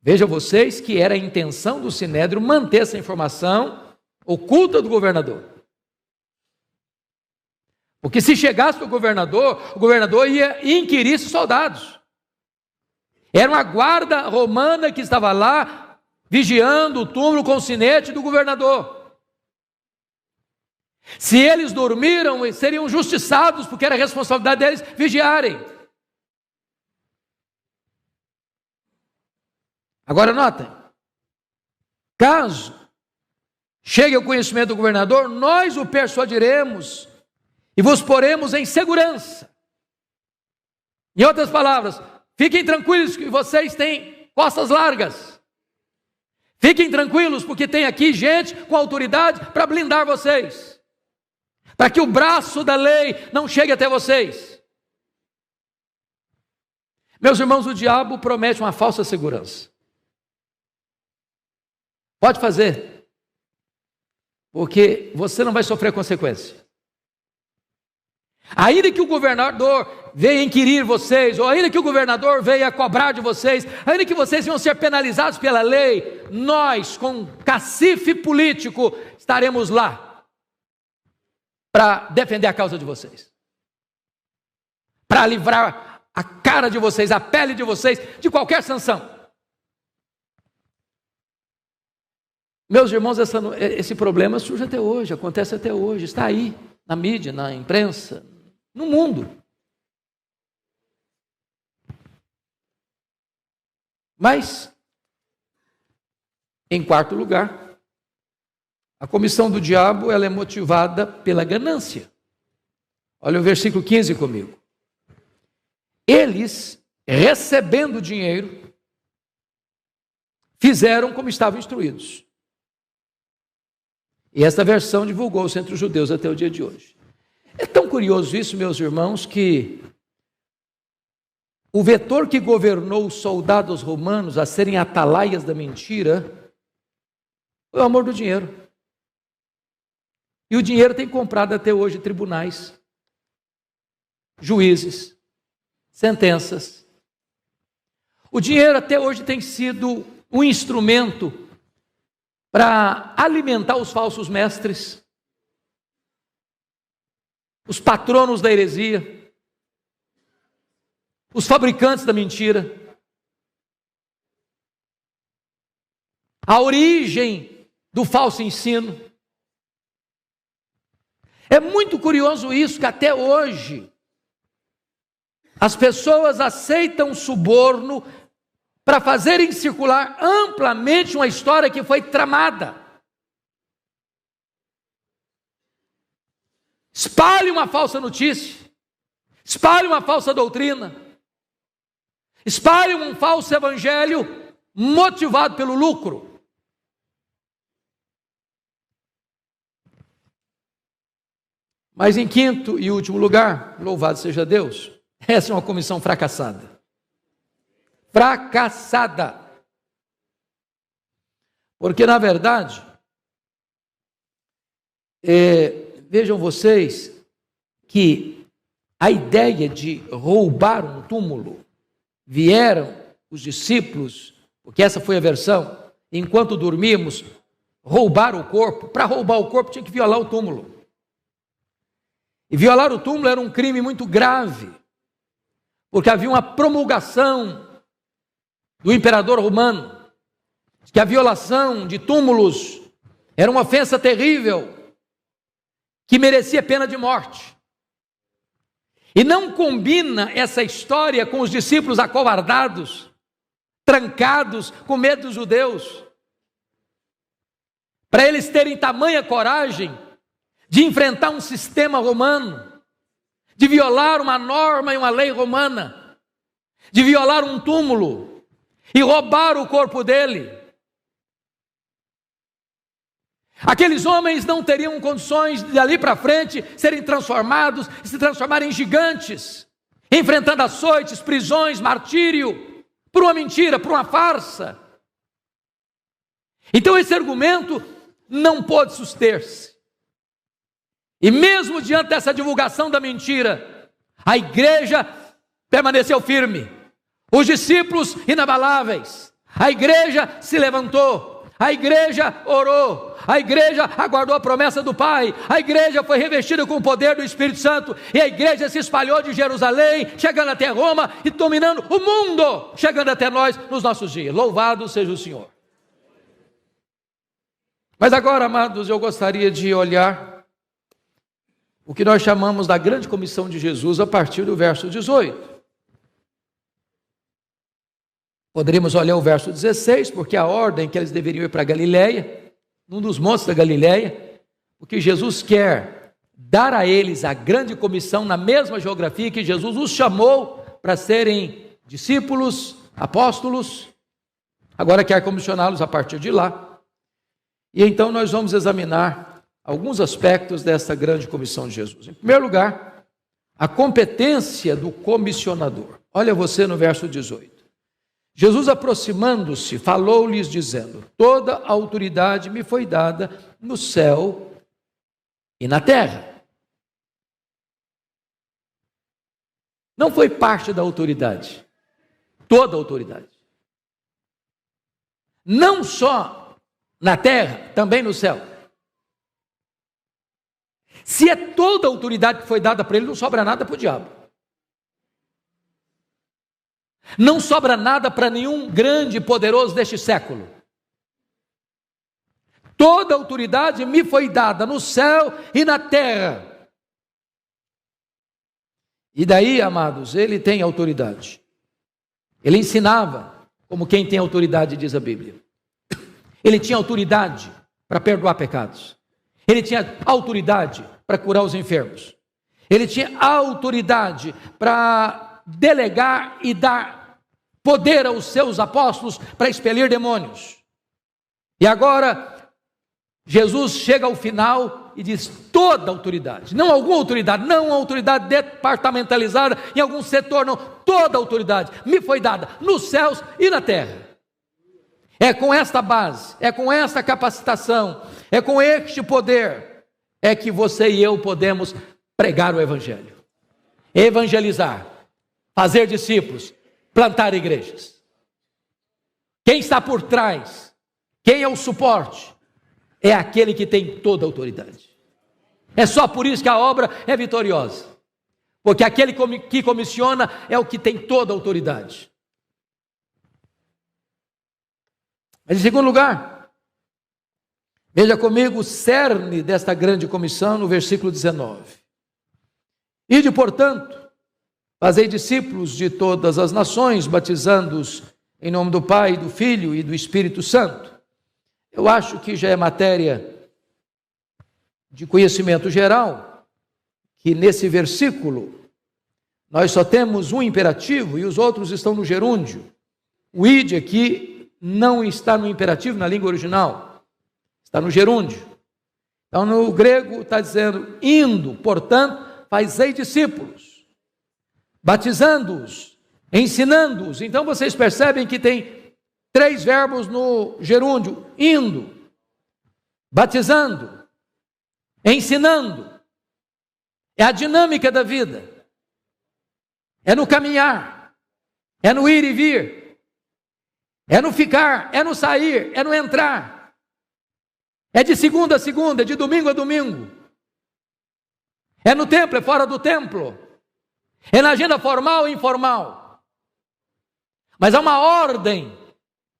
vejam vocês que era a intenção do Sinédrio manter essa informação oculta do governador. Porque se chegasse o governador ia inquirir esses soldados. Era uma guarda romana que estava lá, vigiando o túmulo com o sinete do governador. Se eles dormiram, seriam justiçados, porque era responsabilidade deles vigiarem. Agora notem, caso chegue ao conhecimento do governador, nós o persuadiremos e vos poremos em segurança. Em outras palavras, fiquem tranquilos que vocês têm costas largas. Fiquem tranquilos porque tem aqui gente com autoridade para blindar vocês, para que o braço da lei não chegue até vocês. Meus irmãos, o diabo promete uma falsa segurança. Pode fazer, porque você não vai sofrer consequência. Ainda que o governador venha inquirir vocês, ou ainda que o governador venha cobrar de vocês, ainda que vocês venham ser penalizados pela lei, nós, com cacife político, estaremos lá para defender a causa de vocês, para livrar a cara de vocês, a pele de vocês, de qualquer sanção. Meus irmãos, esse problema surge até hoje, acontece até hoje, está aí, na mídia, na imprensa, no mundo. Mas, em quarto lugar, a comissão do diabo, ela é motivada pela ganância. Olha o versículo 15 comigo. Eles, recebendo dinheiro, fizeram como estavam instruídos. E esta versão divulgou-se entre os judeus até o dia de hoje. É tão curioso isso, meus irmãos, que o vetor que governou os soldados romanos a serem atalaias da mentira foi o amor do dinheiro. E o dinheiro tem comprado até hoje tribunais, juízes, sentenças. O dinheiro até hoje tem sido um instrumento para alimentar os falsos mestres, os patronos da heresia, os fabricantes da mentira. A origem do falso ensino. É muito curioso isso, que até hoje as pessoas aceitam suborno para fazerem circular amplamente uma história que foi tramada. Espalhe uma falsa notícia, espalhe uma falsa doutrina, espalhe um falso evangelho motivado pelo lucro. Mas em quinto e último lugar, louvado seja Deus, essa é uma comissão fracassada. Fracassada. Porque, na verdade, vejam vocês que a ideia de roubar um túmulo, vieram os discípulos, porque essa foi a versão, enquanto dormíamos, roubaram o corpo. Para roubar o corpo tinha que violar o túmulo. E violar o túmulo era um crime muito grave, porque havia uma promulgação do imperador romano, que a violação de túmulos era uma ofensa terrível, que merecia pena de morte. E não combina essa história com os discípulos acovardados, trancados, com medo dos judeus, para eles terem tamanha coragem de enfrentar um sistema romano, de violar uma norma e uma lei romana, de violar um túmulo e roubar o corpo dele. Aqueles homens não teriam condições de dali para frente serem transformados e se transformarem em gigantes, enfrentando açoites, prisões, martírio, por uma mentira, por uma farsa. Então esse argumento não pôde suster-se. E mesmo diante dessa divulgação da mentira, a igreja permaneceu firme, os discípulos inabaláveis, a igreja se levantou, a igreja orou, a igreja aguardou a promessa do Pai, a igreja foi revestida com o poder do Espírito Santo, e a igreja se espalhou de Jerusalém, chegando até Roma e dominando o mundo, chegando até nós nos nossos dias. Louvado seja o Senhor. Mas agora, amados, eu gostaria de olhar o que nós chamamos da grande comissão de Jesus a partir do verso 18. Poderíamos olhar o verso 16, porque a ordem que eles deveriam ir para Galiléia, num dos montes da Galiléia, porque Jesus quer dar a eles a grande comissão na mesma geografia que Jesus os chamou para serem discípulos, apóstolos, agora quer comissioná-los a partir de lá. E então nós vamos examinar alguns aspectos dessa grande comissão de Jesus. Em primeiro lugar, a competência do comissionador. Olha você no verso 18. Jesus, aproximando-se, falou-lhes dizendo: toda a autoridade me foi dada no céu e na terra. Não foi parte da autoridade, toda a autoridade. Não só na terra, também no céu. Se é toda a autoridade que foi dada para ele, não sobra nada para o diabo. Não sobra nada para nenhum grande e poderoso deste século. Toda a autoridade me foi dada no céu e na terra. E daí, amados, ele tem autoridade. Ele ensinava como quem tem autoridade, diz a Bíblia. Ele tinha autoridade para perdoar pecados. Ele tinha autoridade para curar os enfermos. Ele tinha autoridade para delegar e dar poder aos seus apóstolos para expelir demônios. E agora, Jesus chega ao final e diz: toda autoridade, não alguma autoridade, não uma autoridade departamentalizada em algum setor, não, toda autoridade me foi dada nos céus e na terra. É com esta base, é com esta capacitação, é com este poder, é que você e eu podemos pregar o Evangelho, evangelizar, fazer discípulos, plantar igrejas. Quem está por trás, quem é o suporte, é aquele que tem toda a autoridade. É só por isso que a obra é vitoriosa, porque aquele que comissiona é o que tem toda a autoridade. Mas em segundo lugar, veja comigo o cerne desta grande comissão no versículo 19. Ide, portanto, fazei discípulos de todas as nações, batizando-os em nome do Pai, do Filho e do Espírito Santo. Eu acho que já é matéria de conhecimento geral, que nesse versículo nós só temos um imperativo e os outros estão no gerúndio. O ide aqui não está no imperativo na língua original, está no gerúndio. Então no grego está dizendo: indo, portanto, fazei discípulos, batizando-os, ensinando-os. Então vocês percebem que tem 3 verbos no gerúndio: indo, batizando, ensinando. É a dinâmica da vida, é no caminhar, é no ir e vir, é no ficar, é no sair, é no entrar, é de segunda a segunda, é de domingo a domingo, é no templo, é fora do templo, é na agenda formal e informal. Mas há uma ordem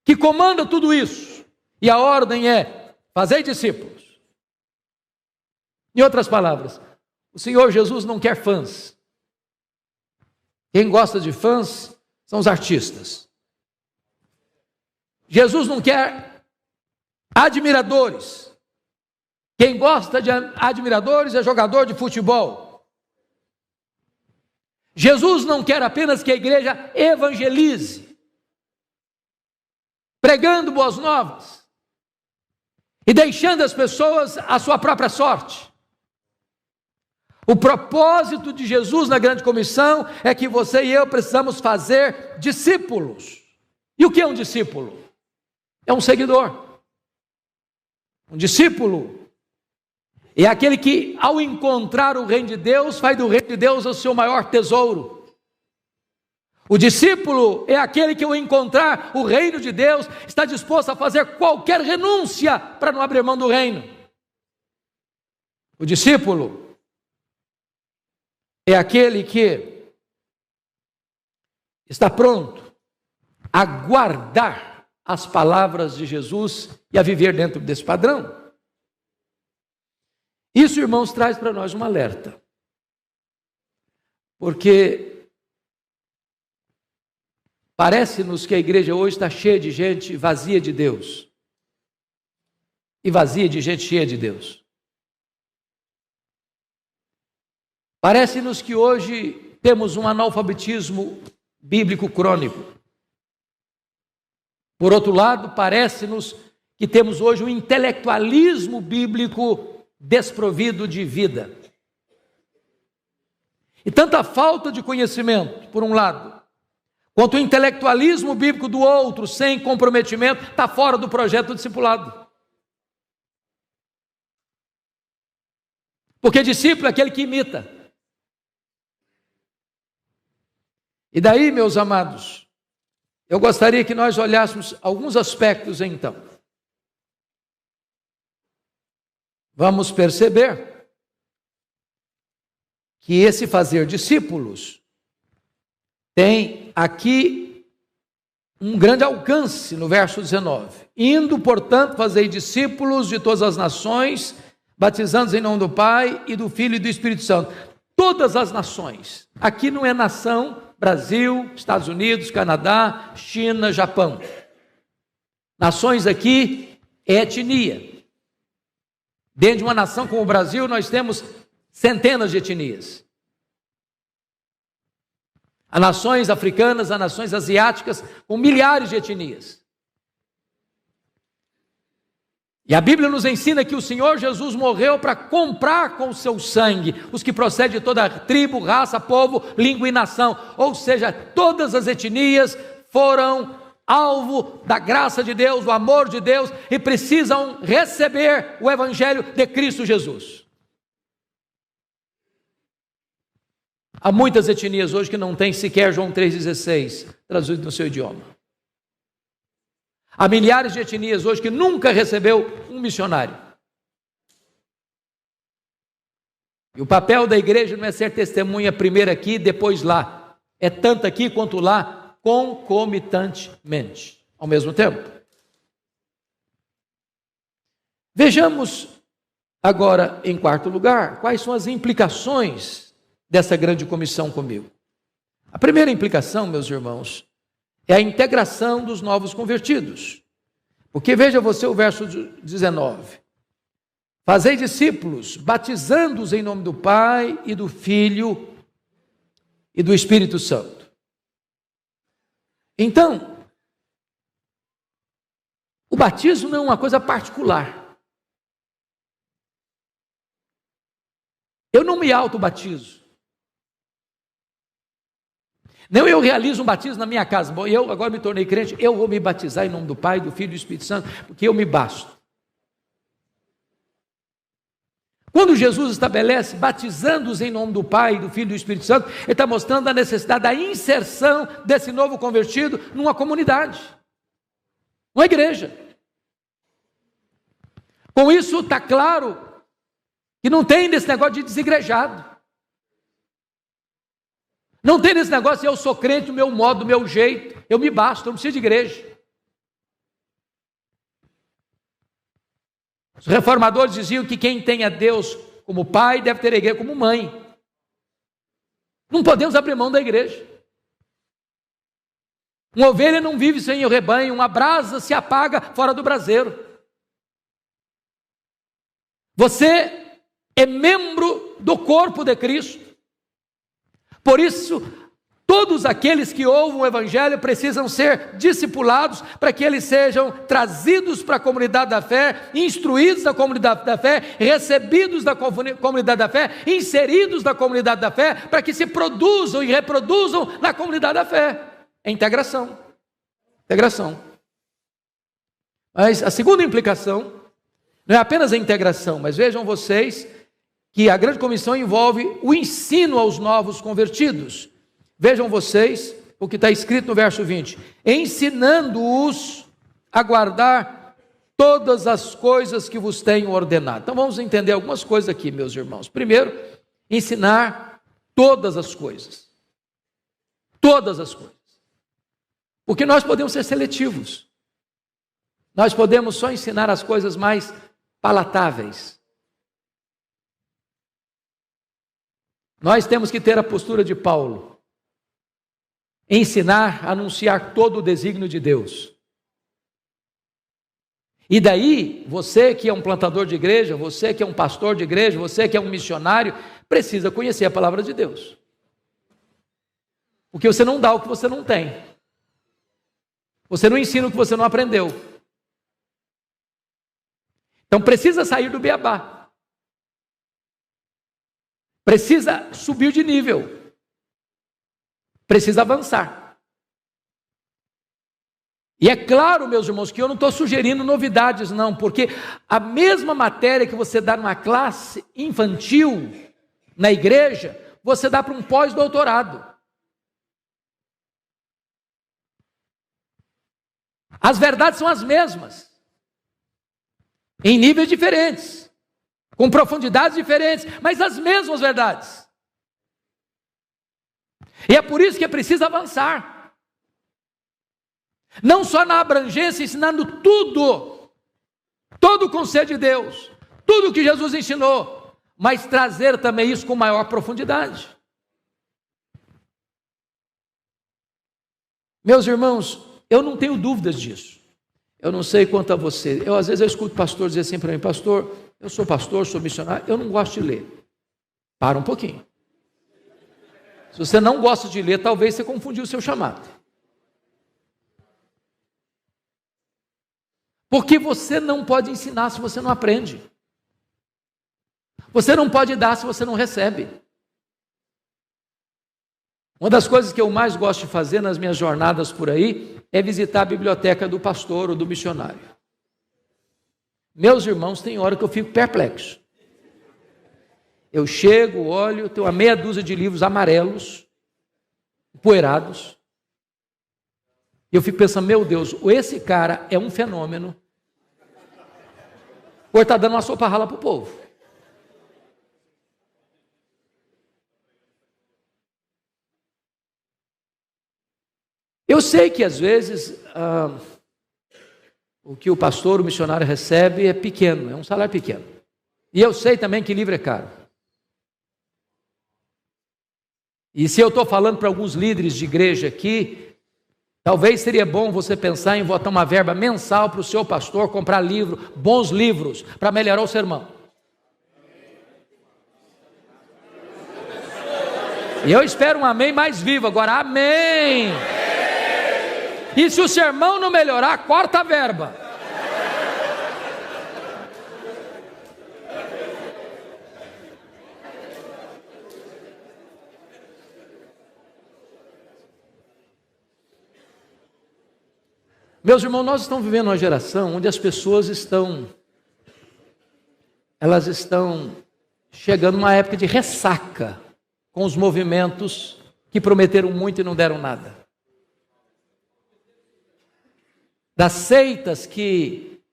que comanda tudo isso, e a ordem é: fazei discípulos. Em outras palavras, o Senhor Jesus não quer fãs. Quem gosta de fãs são os artistas. Jesus não quer admiradores. Quem gosta de admiradores é jogador de futebol. Jesus não quer apenas que a igreja evangelize, pregando boas novas e deixando as pessoas à sua própria sorte. O propósito de Jesus na grande comissão é que você e eu precisamos fazer discípulos. E o que é um discípulo? É um seguidor. Um discípulo é aquele que, ao encontrar o reino de Deus, faz do reino de Deus o seu maior tesouro. O discípulo é aquele que, ao encontrar o reino de Deus, está disposto a fazer qualquer renúncia para não abrir mão do reino. O discípulo é aquele que está pronto a guardar as palavras de Jesus e a viver dentro desse padrão. Isso, irmãos, traz para nós um alerta. Porque parece-nos que a igreja hoje está cheia de gente vazia de Deus. E vazia de gente cheia de Deus. Parece-nos que hoje temos um analfabetismo bíblico crônico. Por outro lado, parece-nos que temos hoje um intelectualismo bíblico desprovido de vida. E tanta falta de conhecimento, por um lado, quanto o intelectualismo bíblico do outro, sem comprometimento, está fora do projeto do discipulado. Porque discípulo é aquele que imita. E daí, meus amados, eu gostaria que nós olhássemos alguns aspectos então. Vamos perceber que esse fazer discípulos tem aqui um grande alcance no verso 19. Indo, portanto, fazei discípulos de todas as nações, batizando-os em nome do Pai e do Filho e do Espírito Santo. Todas as nações. Aqui não é nação, Brasil, Estados Unidos, Canadá, China, Japão. Nações aqui é etnia. Dentro de uma nação como o Brasil, nós temos centenas de etnias. Há nações africanas, há nações asiáticas, com milhares de etnias. E a Bíblia nos ensina que o Senhor Jesus morreu para comprar com o seu sangue os que procedem de toda tribo, raça, povo, língua e nação. Ou seja, todas as etnias foram alvo da graça de Deus, do amor de Deus, e precisam receber o Evangelho de Cristo Jesus. Há muitas etnias hoje que não têm sequer João 3,16 traduzido no seu idioma. Há milhares de etnias hoje que nunca recebeu um missionário. E o papel da igreja não é ser testemunha primeiro aqui, depois lá. É tanto aqui quanto lá, concomitantemente, ao mesmo tempo. Vejamos agora, em quarto lugar, quais são as implicações dessa grande comissão comigo. A primeira implicação, meus irmãos, é a integração dos novos convertidos. Porque veja você o verso 19. Fazei discípulos, batizando-os em nome do Pai e do Filho e do Espírito Santo. Então, o batismo não é uma coisa particular. Eu não me auto-batizo. Não, eu realizo um batismo na minha casa. Bom, eu agora me tornei crente, eu vou me batizar em nome do Pai, do Filho e do Espírito Santo, porque eu me basto. Quando Jesus estabelece batizando-os em nome do Pai, do Filho e do Espírito Santo, ele está mostrando a necessidade da inserção desse novo convertido numa comunidade, uma igreja. Com isso está claro que não tem desse negócio de desigrejado. Não tem desse negócio de eu sou crente do meu modo, do meu jeito, eu me basto, eu não preciso de igreja. Os reformadores diziam que quem tem a Deus como pai deve ter a igreja como mãe. Não podemos abrir mão da igreja. Uma ovelha não vive sem o rebanho, uma brasa se apaga fora do braseiro. Você é membro do corpo de Cristo. Por isso, todos aqueles que ouvem o Evangelho precisam ser discipulados para que eles sejam trazidos para a comunidade da fé, instruídos na comunidade da fé, recebidos da comunidade da fé, inseridos na comunidade da fé, para que se produzam e reproduzam na comunidade da fé. É integração. Integração. Mas a segunda implicação não é apenas a integração, mas vejam vocês que a grande comissão envolve o ensino aos novos convertidos. Vejam vocês o que está escrito no verso 20: ensinando-os a guardar todas as coisas que vos tenho ordenado. Então vamos entender algumas coisas aqui, meus irmãos. Primeiro, ensinar todas as coisas. Todas as coisas. Porque nós podemos ser seletivos. Nós podemos só ensinar as coisas mais palatáveis. Nós temos que ter a postura de Paulo. Ensinar, anunciar todo o desígnio de Deus. E daí, você que é um plantador de igreja, você que é um pastor de igreja, você que é um missionário, precisa conhecer a palavra de Deus. Porque você não dá o que você não tem. Você não ensina o que você não aprendeu. Então precisa sair do beabá. Precisa subir de nível. Precisa avançar. E é claro, meus irmãos, que eu não estou sugerindo novidades, não, porque a mesma matéria que você dá numa classe infantil, na igreja, você dá para um pós-doutorado. As verdades são as mesmas, em níveis diferentes, com profundidades diferentes, mas as mesmas verdades. E é por isso que é preciso avançar. Não só na abrangência, ensinando tudo, todo o conselho de Deus, tudo o que Jesus ensinou, mas trazer também isso com maior profundidade. Meus irmãos, eu não tenho dúvidas disso. Eu não sei quanto a você. Às vezes eu escuto pastor dizer assim para mim: pastor, eu sou pastor, sou missionário, eu não gosto de ler. Para um pouquinho. Se você não gosta de ler, talvez você confundiu o seu chamado. Porque você não pode ensinar se você não aprende. Você não pode dar se você não recebe. Uma das coisas que eu mais gosto de fazer nas minhas jornadas por aí é visitar a biblioteca do pastor ou do missionário. Meus irmãos, tem hora que eu fico perplexo. Eu chego, olho, tenho uma meia dúzia de livros amarelos, empoeirados, e eu fico pensando: meu Deus, esse cara é um fenômeno, ou está dando uma sopa rala para o povo. Eu sei que às vezes o que o pastor, o missionário recebe é pequeno, é um salário pequeno. E eu sei também que livro é caro. E se eu estou falando para alguns líderes de igreja aqui, talvez seria bom você pensar em botar uma verba mensal para o seu pastor comprar bons livros, para melhorar o sermão. E eu espero um amém mais vivo agora. Amém! E se o sermão não melhorar, corta a verba. Meus irmãos, nós estamos vivendo uma geração onde as pessoas estão chegando numa época de ressaca com os movimentos que prometeram muito e não deram nada. Das seitas que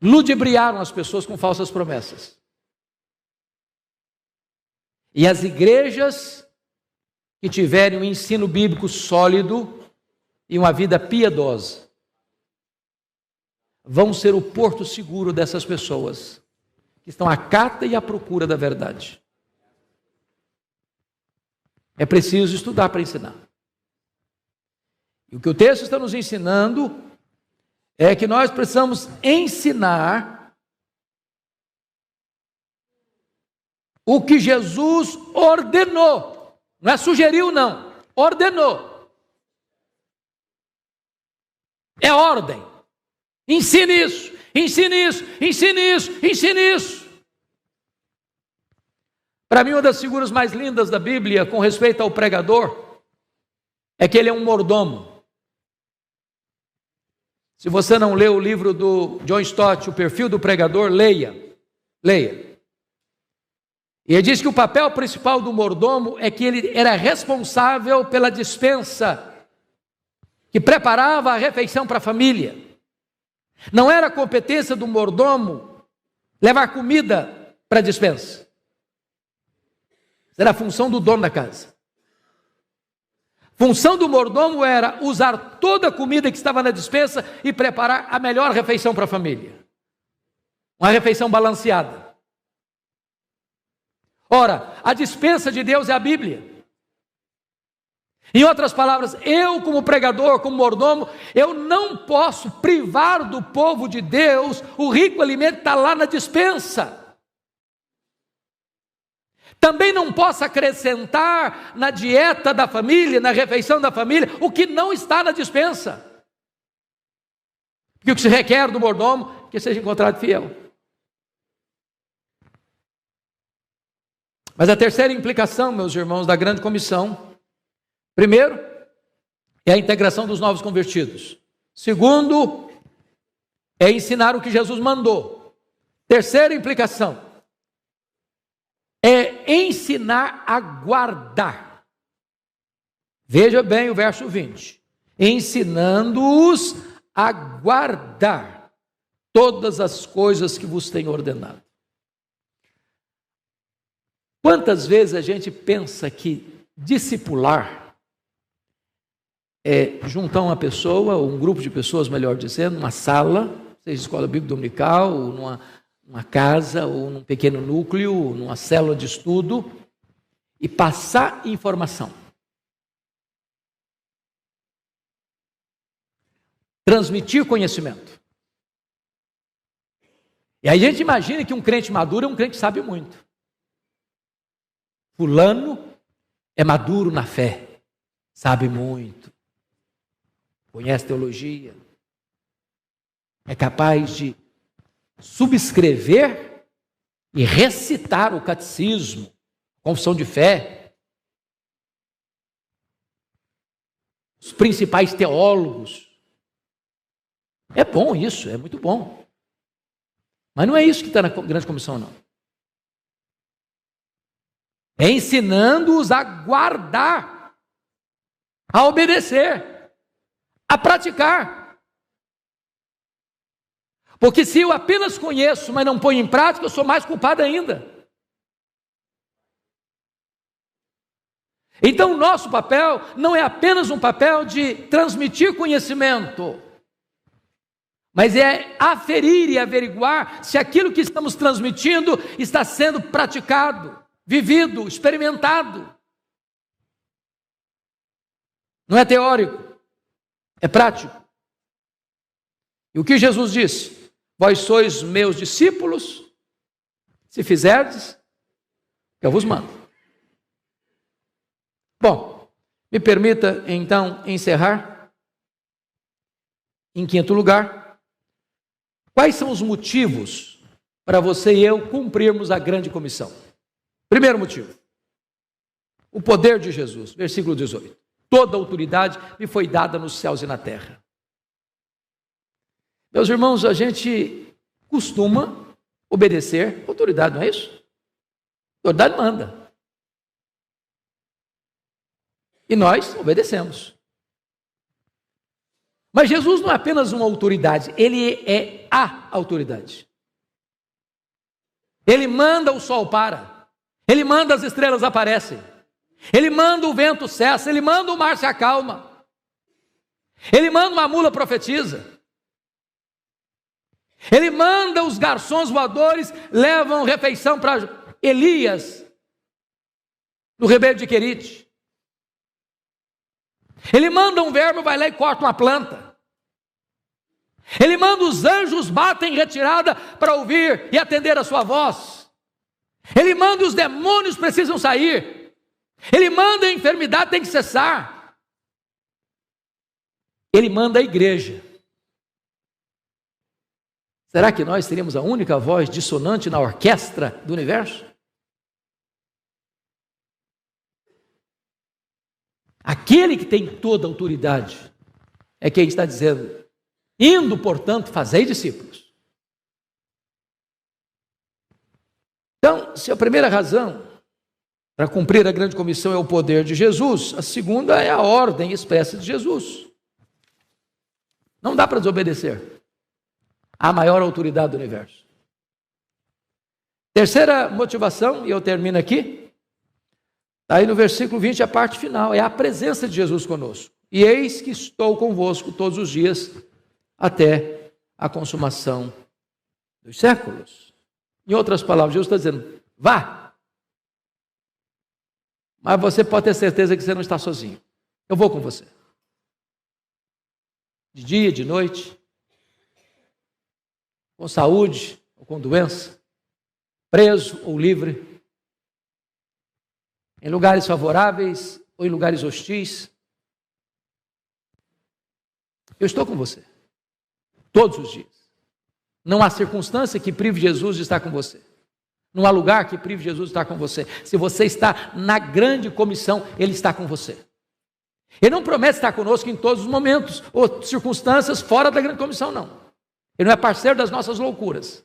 ludibriaram as pessoas com falsas promessas. E as igrejas que tiverem um ensino bíblico sólido e uma vida piedosa vão ser o porto seguro dessas pessoas que estão à cata e à procura da verdade. É preciso estudar para ensinar. E o que o texto está nos ensinando é que nós precisamos ensinar o que Jesus ordenou. Não é sugeriu, não. Ordenou. É ordem. Ensine isso, ensine isso, ensine isso, ensine isso. Para mim, uma das figuras mais lindas da Bíblia com respeito ao pregador é que ele é um mordomo. Se você não leu o livro do John Stott, O Perfil do Pregador, leia. E ele diz que o papel principal do mordomo é que ele era responsável pela despensa, que preparava a refeição para a família. Não era competência do mordomo levar comida para a despensa. Era a função do dono da casa. Função do mordomo era usar toda a comida que estava na despensa e preparar a melhor refeição para a família. Uma refeição balanceada. Ora, a despensa de Deus é a Bíblia. Em outras palavras, eu como pregador, como mordomo, eu não posso privar do povo de Deus o rico alimento que está lá na despensa. Também não posso acrescentar na dieta da família, na refeição da família, o que não está na despensa. Porque o que se requer do mordomo é que seja encontrado fiel. Mas a terceira implicação, meus irmãos, da grande comissão, primeiro, é a integração dos novos convertidos. Segundo, é ensinar o que Jesus mandou. Terceira implicação, é ensinar a guardar. Veja bem o verso 20. Ensinando-os a guardar todas as coisas que vos tenho ordenado. Quantas vezes a gente pensa que discipular é juntar uma pessoa, ou um grupo de pessoas, melhor dizendo, numa sala, seja escola bíblica dominical, ou numa casa, ou num pequeno núcleo, ou numa célula de estudo, e passar informação. Transmitir conhecimento. E aí a gente imagina que um crente maduro é um crente que sabe muito. Fulano é maduro na fé, sabe muito, conhece teologia, é capaz de subscrever e recitar o catecismo, confissão de fé, os principais teólogos. É bom isso, é muito bom. Mas não é isso que está na grande comissão, não. É ensinando-os a guardar, a obedecer, a praticar. Porque se eu apenas conheço, mas não ponho em prática, eu sou mais culpado ainda. Então o nosso papel não é apenas um papel de transmitir conhecimento, mas é aferir e averiguar se aquilo que estamos transmitindo está sendo praticado, vivido, experimentado. Não é teórico, é prático. E o que Jesus disse? Vós sois meus discípulos, se fizerdes, eu vos mando. Bom, me permita então encerrar. Em quinto lugar, quais são os motivos para você e eu cumprirmos a grande comissão? Primeiro motivo, o poder de Jesus, versículo 18. Toda autoridade me foi dada nos céus e na terra. Meus irmãos, a gente costuma obedecer a autoridade, não é isso? A autoridade manda. E nós obedecemos. Mas Jesus não é apenas uma autoridade, ele é a autoridade. Ele manda o sol para. Ele manda as estrelas aparecem. Ele manda o vento cessa. Ele manda o mar se acalma. Ele manda uma mula profetiza. Ele manda os garçons voadores levam refeição para Elias no ribeiro de Querite. Ele manda um verbo, vai lá e corta uma planta. Ele manda os anjos batem em retirada para ouvir e atender a sua voz. Ele manda os demônios precisam sair. Ele manda a enfermidade tem que cessar. Ele manda a igreja. Será que nós teríamos a única voz dissonante na orquestra do universo? Aquele que tem toda a autoridade é quem está dizendo: indo, portanto, fazei discípulos. Então, se a primeira razão para cumprir a grande comissão é o poder de Jesus, a segunda é a ordem expressa de Jesus. Não dá para desobedecer à maior autoridade do universo. Terceira motivação, e eu termino aqui, está aí no versículo 20, a parte final, é a presença de Jesus conosco. E eis que estou convosco todos os dias, até a consumação dos séculos. Em outras palavras, Jesus está dizendo, vá. Mas você pode ter certeza que você não está sozinho. Eu vou com você. De dia, de noite, com saúde ou com doença, preso ou livre, em lugares favoráveis ou em lugares hostis. Eu estou com você, todos os dias. Não há circunstância que prive Jesus de estar com você. Não há lugar que prive Jesus de estar com você. Se você está na grande comissão, Ele está com você. Ele não promete estar conosco em todos os momentos ou circunstâncias fora da grande comissão, não. Ele não é parceiro das nossas loucuras.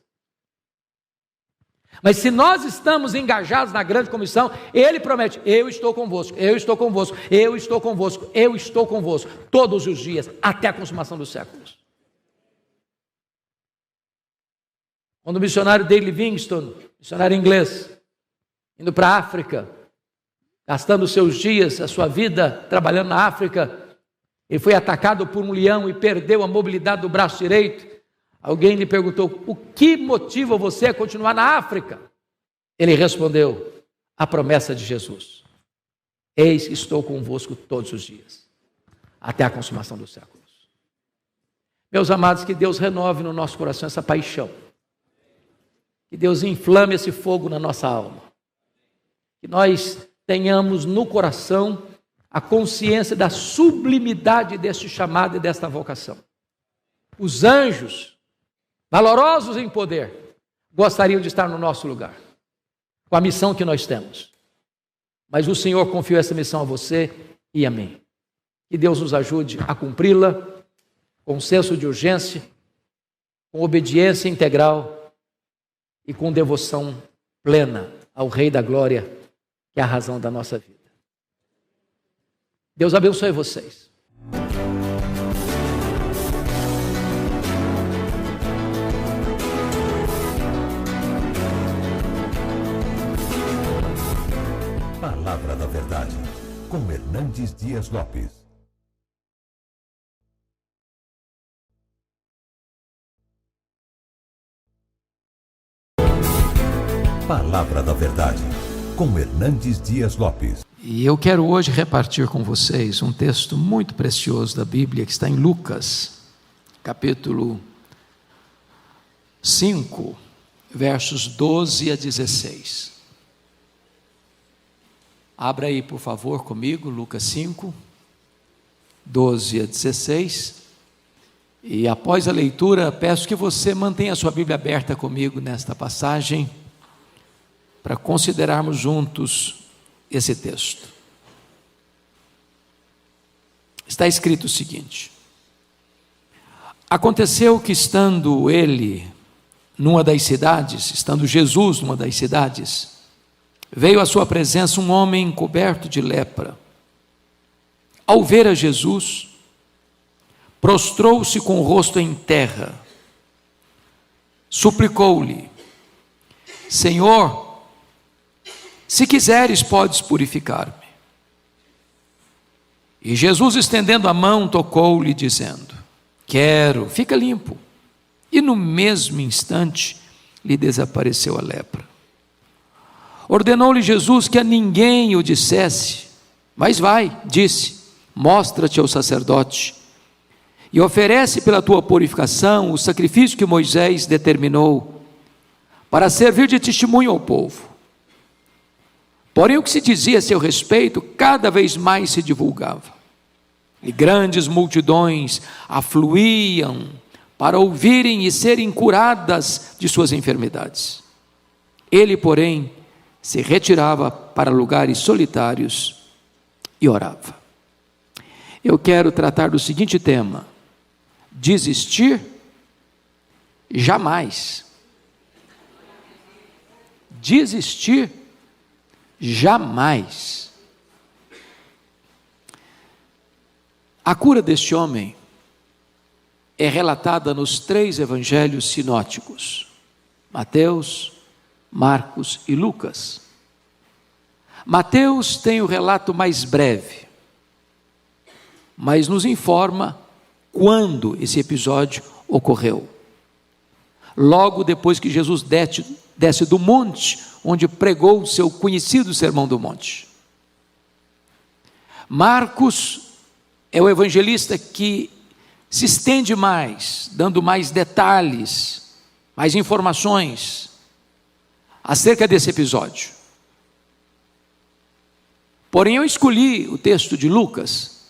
Mas se nós estamos engajados na grande comissão, Ele promete, eu estou convosco, eu estou convosco, eu estou convosco, eu estou convosco, todos os dias, até a consumação dos séculos. Quando o missionário Dale Livingstone, missionário inglês, indo para a África, gastando seus dias, a sua vida, trabalhando na África, ele foi atacado por um leão e perdeu a mobilidade do braço direito. Alguém lhe perguntou, o que motiva você a continuar na África? Ele respondeu, a promessa de Jesus. Eis que estou convosco todos os dias, até a consumação dos séculos. Meus amados, que Deus renove no nosso coração essa paixão. Que Deus inflame esse fogo na nossa alma. Que nós tenhamos no coração a consciência da sublimidade deste chamado e desta vocação. Os anjos, valorosos em poder, gostariam de estar no nosso lugar, com a missão que nós temos. Mas o Senhor confiou essa missão a você e a mim. Que Deus nos ajude a cumpri-la com senso de urgência, com obediência integral e com devoção plena ao Rei da Glória, que é a razão da nossa vida. Deus abençoe vocês. Palavra da Verdade, com Hernandes Dias Lopes. Palavra da Verdade, com Hernandes Dias Lopes. E eu quero hoje repartir com vocês um texto muito precioso da Bíblia, que está em Lucas, capítulo 5, versos 12 a 16. Abra aí, por favor, comigo, Lucas 5, 12 a 16. E após a leitura, peço que você mantenha a sua Bíblia aberta comigo nesta passagem, para considerarmos juntos esse texto. Está escrito o seguinte: aconteceu que estando Jesus numa das cidades, veio à sua presença um homem coberto de lepra. Ao ver a Jesus, prostrou-se com o rosto em terra, suplicou-lhe: Senhor, se quiseres, podes purificar-me. E Jesus, estendendo a mão, tocou-lhe, dizendo: quero, fica limpo. E no mesmo instante lhe desapareceu a lepra. Ordenou-lhe Jesus que a ninguém o dissesse, mas vai, disse, mostra-te ao sacerdote e oferece pela tua purificação o sacrifício que Moisés determinou para servir de testemunho ao povo. Porém, o que se dizia a seu respeito cada vez mais se divulgava, e grandes multidões afluíam para ouvirem e serem curadas de suas enfermidades. Ele, porém, se retirava para lugares solitários e orava. Eu quero tratar do seguinte tema: desistir jamais. desistir jamais. A cura deste homem é relatada nos 3 evangelhos sinóticos: Mateus, Marcos e Lucas. Mateus tem o relato mais breve, mas nos informa quando esse episódio ocorreu. Logo depois que Jesus desce do monte, onde pregou o seu conhecido Sermão do Monte. Marcos é o evangelista que se estende mais, dando mais detalhes, mais informações acerca desse episódio. Porém, eu escolhi o texto de Lucas,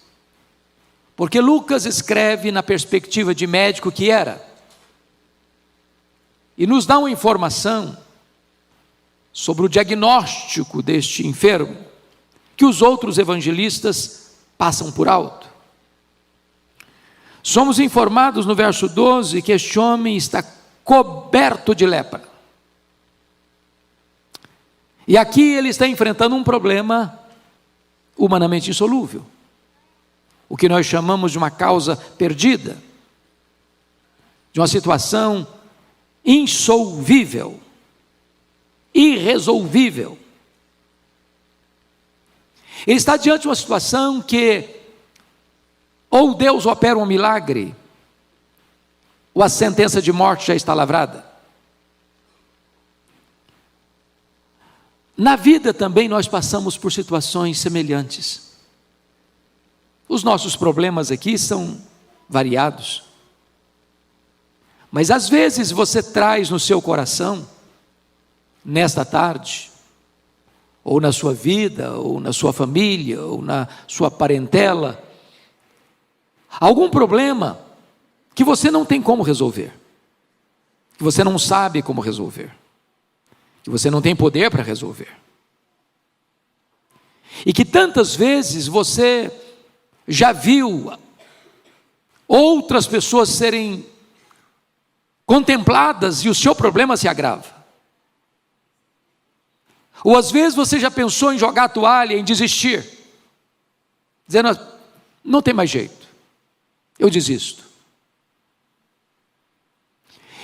porque Lucas escreve na perspectiva de médico que era, e nos dá uma informação sobre o diagnóstico deste enfermo, que os outros evangelistas passam por alto. Somos informados no verso 12 que este homem está coberto de lepra. E aqui ele está enfrentando um problema humanamente insolúvel, o que nós chamamos de uma causa perdida, de uma situação insolvível, irresolvível. Ele está diante de uma situação que ou Deus opera um milagre, ou a sentença de morte já está lavrada. Na vida também nós passamos por situações semelhantes. Os nossos problemas aqui são variados, mas às vezes você traz no seu coração, nesta tarde, ou na sua vida, ou na sua família, ou na sua parentela, algum problema que você não tem como resolver, que você não sabe como resolver, que você não tem poder para resolver, e que tantas vezes você já viu outras pessoas serem contempladas e o seu problema se agrava. Ou às vezes você já pensou em jogar a toalha, em desistir, dizendo: não tem mais jeito, eu desisto.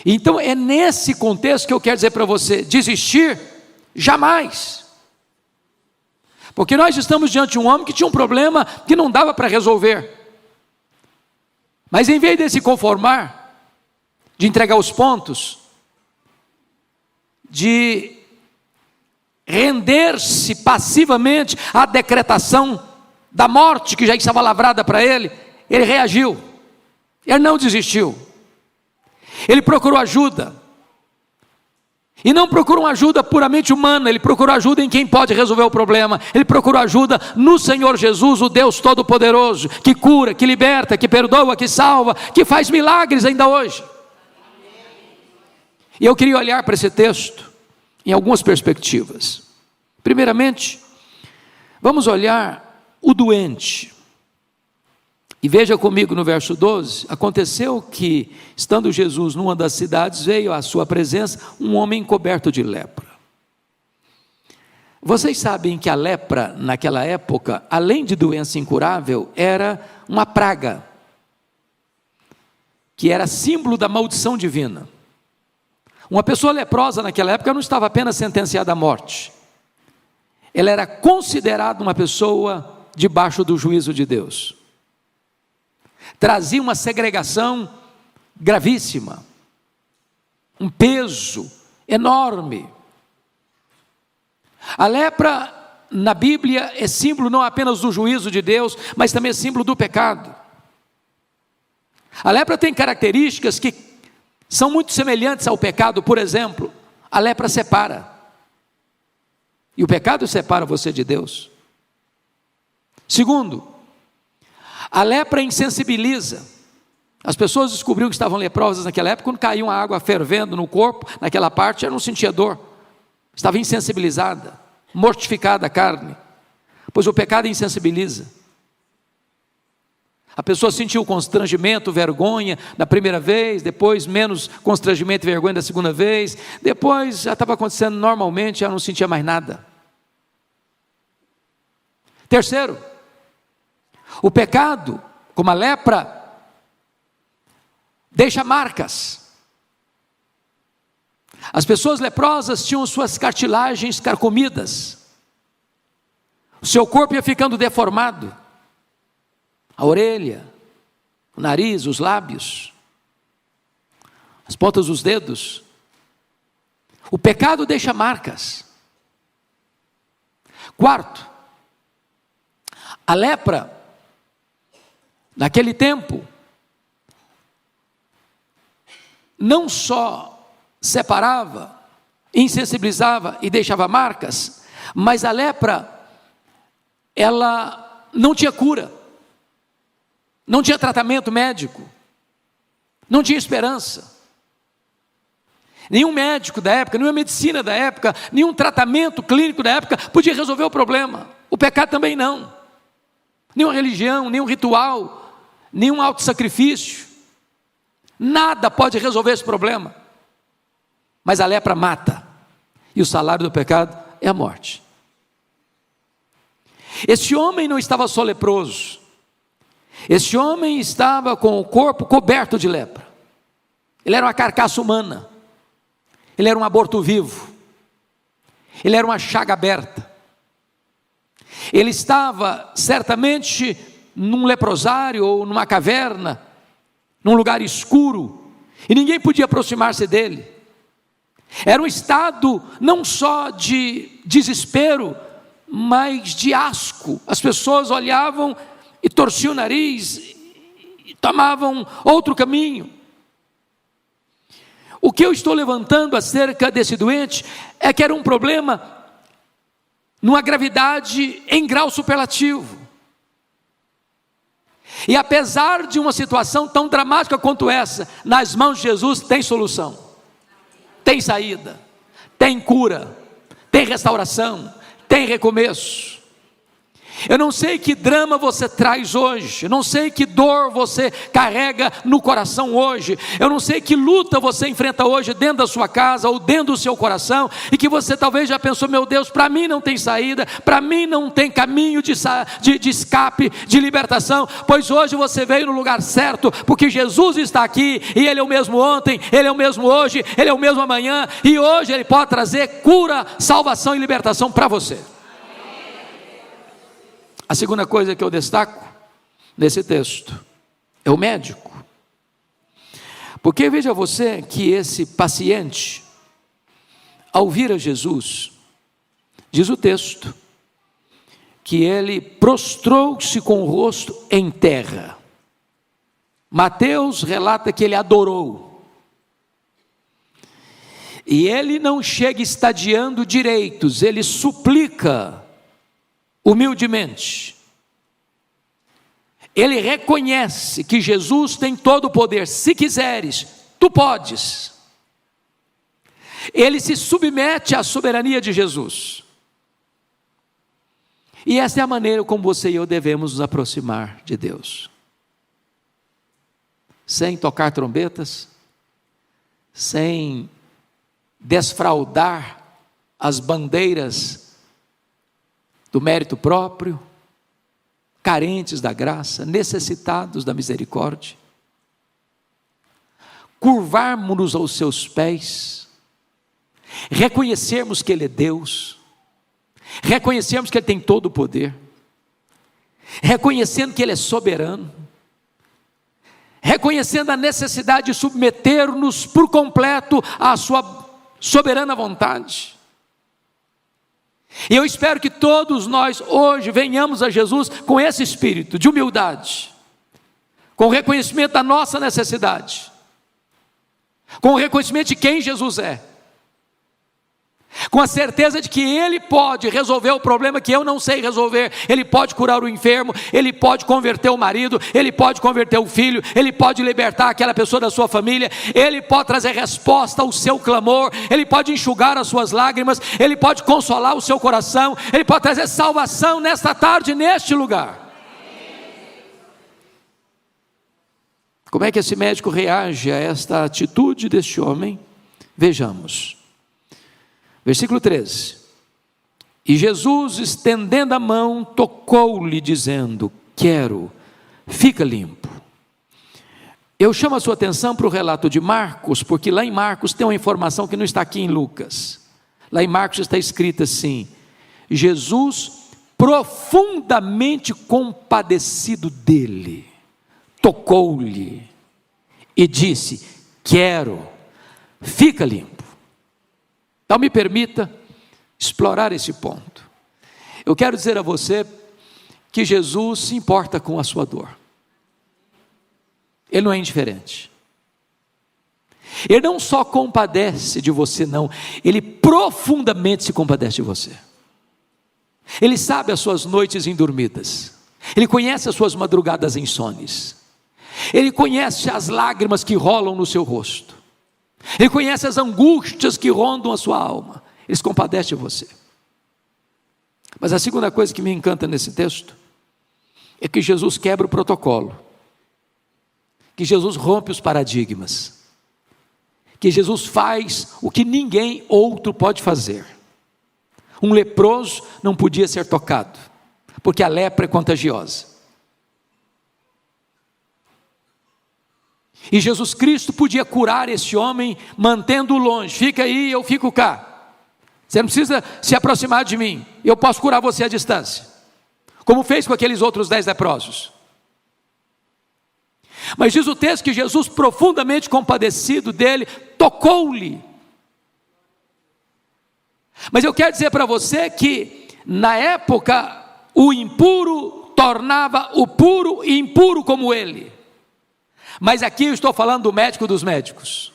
Então é nesse contexto que eu quero dizer para você: desistir, jamais. Porque nós estamos diante de um homem que tinha um problema que não dava para resolver, mas em vez de se conformar, de entregar os pontos, de render-se passivamente à decretação da morte que já estava lavrada para ele, ele reagiu, ele não desistiu, ele procurou ajuda, e não procurou uma ajuda puramente humana, ele procurou ajuda em quem pode resolver o problema, ele procurou ajuda no Senhor Jesus, o Deus Todo-Poderoso, que cura, que liberta, que perdoa, que salva, que faz milagres ainda hoje. E eu queria olhar para esse texto em algumas perspectivas. Primeiramente, vamos olhar o doente. E veja comigo no verso 12, aconteceu que, estando Jesus numa das cidades, veio à sua presença um homem coberto de lepra. Vocês sabem que a lepra, naquela época, além de doença incurável, era uma praga, que era símbolo da maldição divina. Uma pessoa leprosa naquela época não estava apenas sentenciada à morte, ela era considerada uma pessoa debaixo do juízo de Deus. Trazia uma segregação gravíssima, um peso enorme. A lepra na Bíblia é símbolo não apenas do juízo de Deus, mas também é símbolo do pecado. A lepra tem características que são muito semelhantes ao pecado. Por exemplo, a lepra separa, e o pecado separa você de Deus. Segundo, a lepra insensibiliza. As pessoas descobriram que estavam leprosas naquela época quando caía uma água fervendo no corpo, naquela parte, ela não sentia dor, estava insensibilizada, mortificada a carne, pois o pecado insensibiliza. A pessoa sentiu constrangimento, vergonha na primeira vez, depois menos constrangimento e vergonha da segunda vez, depois já estava acontecendo normalmente, já não sentia mais nada. Terceiro, o pecado, como a lepra, deixa marcas. As pessoas leprosas tinham suas cartilagens carcomidas, o seu corpo ia ficando deformado, a orelha, o nariz, os lábios, as pontas dos dedos. O pecado deixa marcas. Quarto, a lepra, naquele tempo, não só separava, insensibilizava e deixava marcas, mas a lepra, ela não tinha cura. Não tinha tratamento médico, não tinha esperança. Nenhum médico da época, nenhuma medicina da época, nenhum tratamento clínico da época podia resolver o problema. O pecado também não. Nenhuma religião, nenhum ritual, nenhum autossacrifício. Nada pode resolver esse problema. Mas a lepra mata. E o salário do pecado é a morte. Esse homem não estava só leproso. Esse homem estava com o corpo coberto de lepra. Ele era uma carcaça humana. Ele era um aborto vivo. Ele era uma chaga aberta. Ele estava certamente num leprosário ou numa caverna, num lugar escuro, e ninguém podia aproximar-se dele. Era um estado não só de desespero, mas de asco. As pessoas olhavam e torciam o nariz e tomavam outro caminho. O que eu estou levantando acerca desse doente é que era um problema numa gravidade em grau superlativo. E apesar de uma situação tão dramática quanto essa, nas mãos de Jesus tem solução, tem saída, tem cura, tem restauração, tem recomeço. Eu não sei que drama você traz hoje, eu não sei que dor você carrega no coração hoje, eu não sei que luta você enfrenta hoje dentro da sua casa ou dentro do seu coração, e que você talvez já pensou: meu Deus, para mim não tem saída, para mim não tem caminho de escape, de libertação. Pois hoje você veio no lugar certo, porque Jesus está aqui, e Ele é o mesmo ontem, Ele é o mesmo hoje, Ele é o mesmo amanhã, e hoje Ele pode trazer cura, salvação e libertação para você. A segunda coisa que eu destaco nesse texto é o médico. Porque veja você que esse paciente, ao vir a Jesus, diz o texto, que ele prostrou-se com o rosto em terra. Mateus relata que ele adorou. E ele não chega estadiando direitos, ele suplica humildemente. Ele reconhece que Jesus tem todo o poder. Se quiseres, tu podes. Ele se submete à soberania de Jesus. E essa é a maneira como você e eu devemos nos aproximar de Deus. Sem tocar trombetas, sem desfraldar as bandeiras do mérito próprio, carentes da graça, necessitados da misericórdia. Curvarmos-nos aos seus pés, reconhecermos que Ele é Deus, reconhecermos que Ele tem todo o poder, reconhecendo que Ele é soberano, reconhecendo a necessidade de submeter-nos por completo à sua soberana vontade. E eu espero que todos nós hoje venhamos a Jesus com esse espírito de humildade, com o reconhecimento da nossa necessidade, com o reconhecimento de quem Jesus é, com a certeza de que Ele pode resolver o problema que eu não sei resolver. Ele pode curar o enfermo, Ele pode converter o marido, Ele pode converter o filho, Ele pode libertar aquela pessoa da sua família, Ele pode trazer resposta ao seu clamor, Ele pode enxugar as suas lágrimas, Ele pode consolar o seu coração, Ele pode trazer salvação nesta tarde, neste lugar. Como é que esse médico reage a esta atitude deste homem? Vejamos. Versículo 13. E Jesus, estendendo a mão, tocou-lhe, dizendo: quero, fica limpo. Eu chamo a sua atenção para o relato de Marcos, porque lá em Marcos tem uma informação que não está aqui em Lucas. Lá em Marcos está escrito assim: Jesus, profundamente compadecido dele, tocou-lhe e disse: quero, fica limpo. Então me permita explorar esse ponto. Eu quero dizer a você que Jesus se importa com a sua dor. Ele não é indiferente. Ele não só compadece de você, não, ele profundamente se compadece de você. Ele sabe as suas noites indormidas, ele conhece as suas madrugadas insones, ele conhece as lágrimas que rolam no seu rosto, ele conhece as angústias que rondam a sua alma, ele se compadece de você. Mas a segunda coisa que me encanta nesse texto é que Jesus quebra o protocolo, que Jesus rompe os paradigmas, que Jesus faz o que ninguém outro pode fazer. Um leproso não podia ser tocado, porque a lepra é contagiosa. E Jesus Cristo podia curar esse homem mantendo-o longe. Fica aí, eu fico cá. Você não precisa se aproximar de mim, eu posso curar você à distância, como fez com aqueles outros 10 leprosos. Mas diz o texto que Jesus, profundamente compadecido dele, tocou-lhe. Mas eu quero dizer para você que na época o impuro tornava o puro impuro como ele. Mas aqui eu estou falando do médico dos médicos.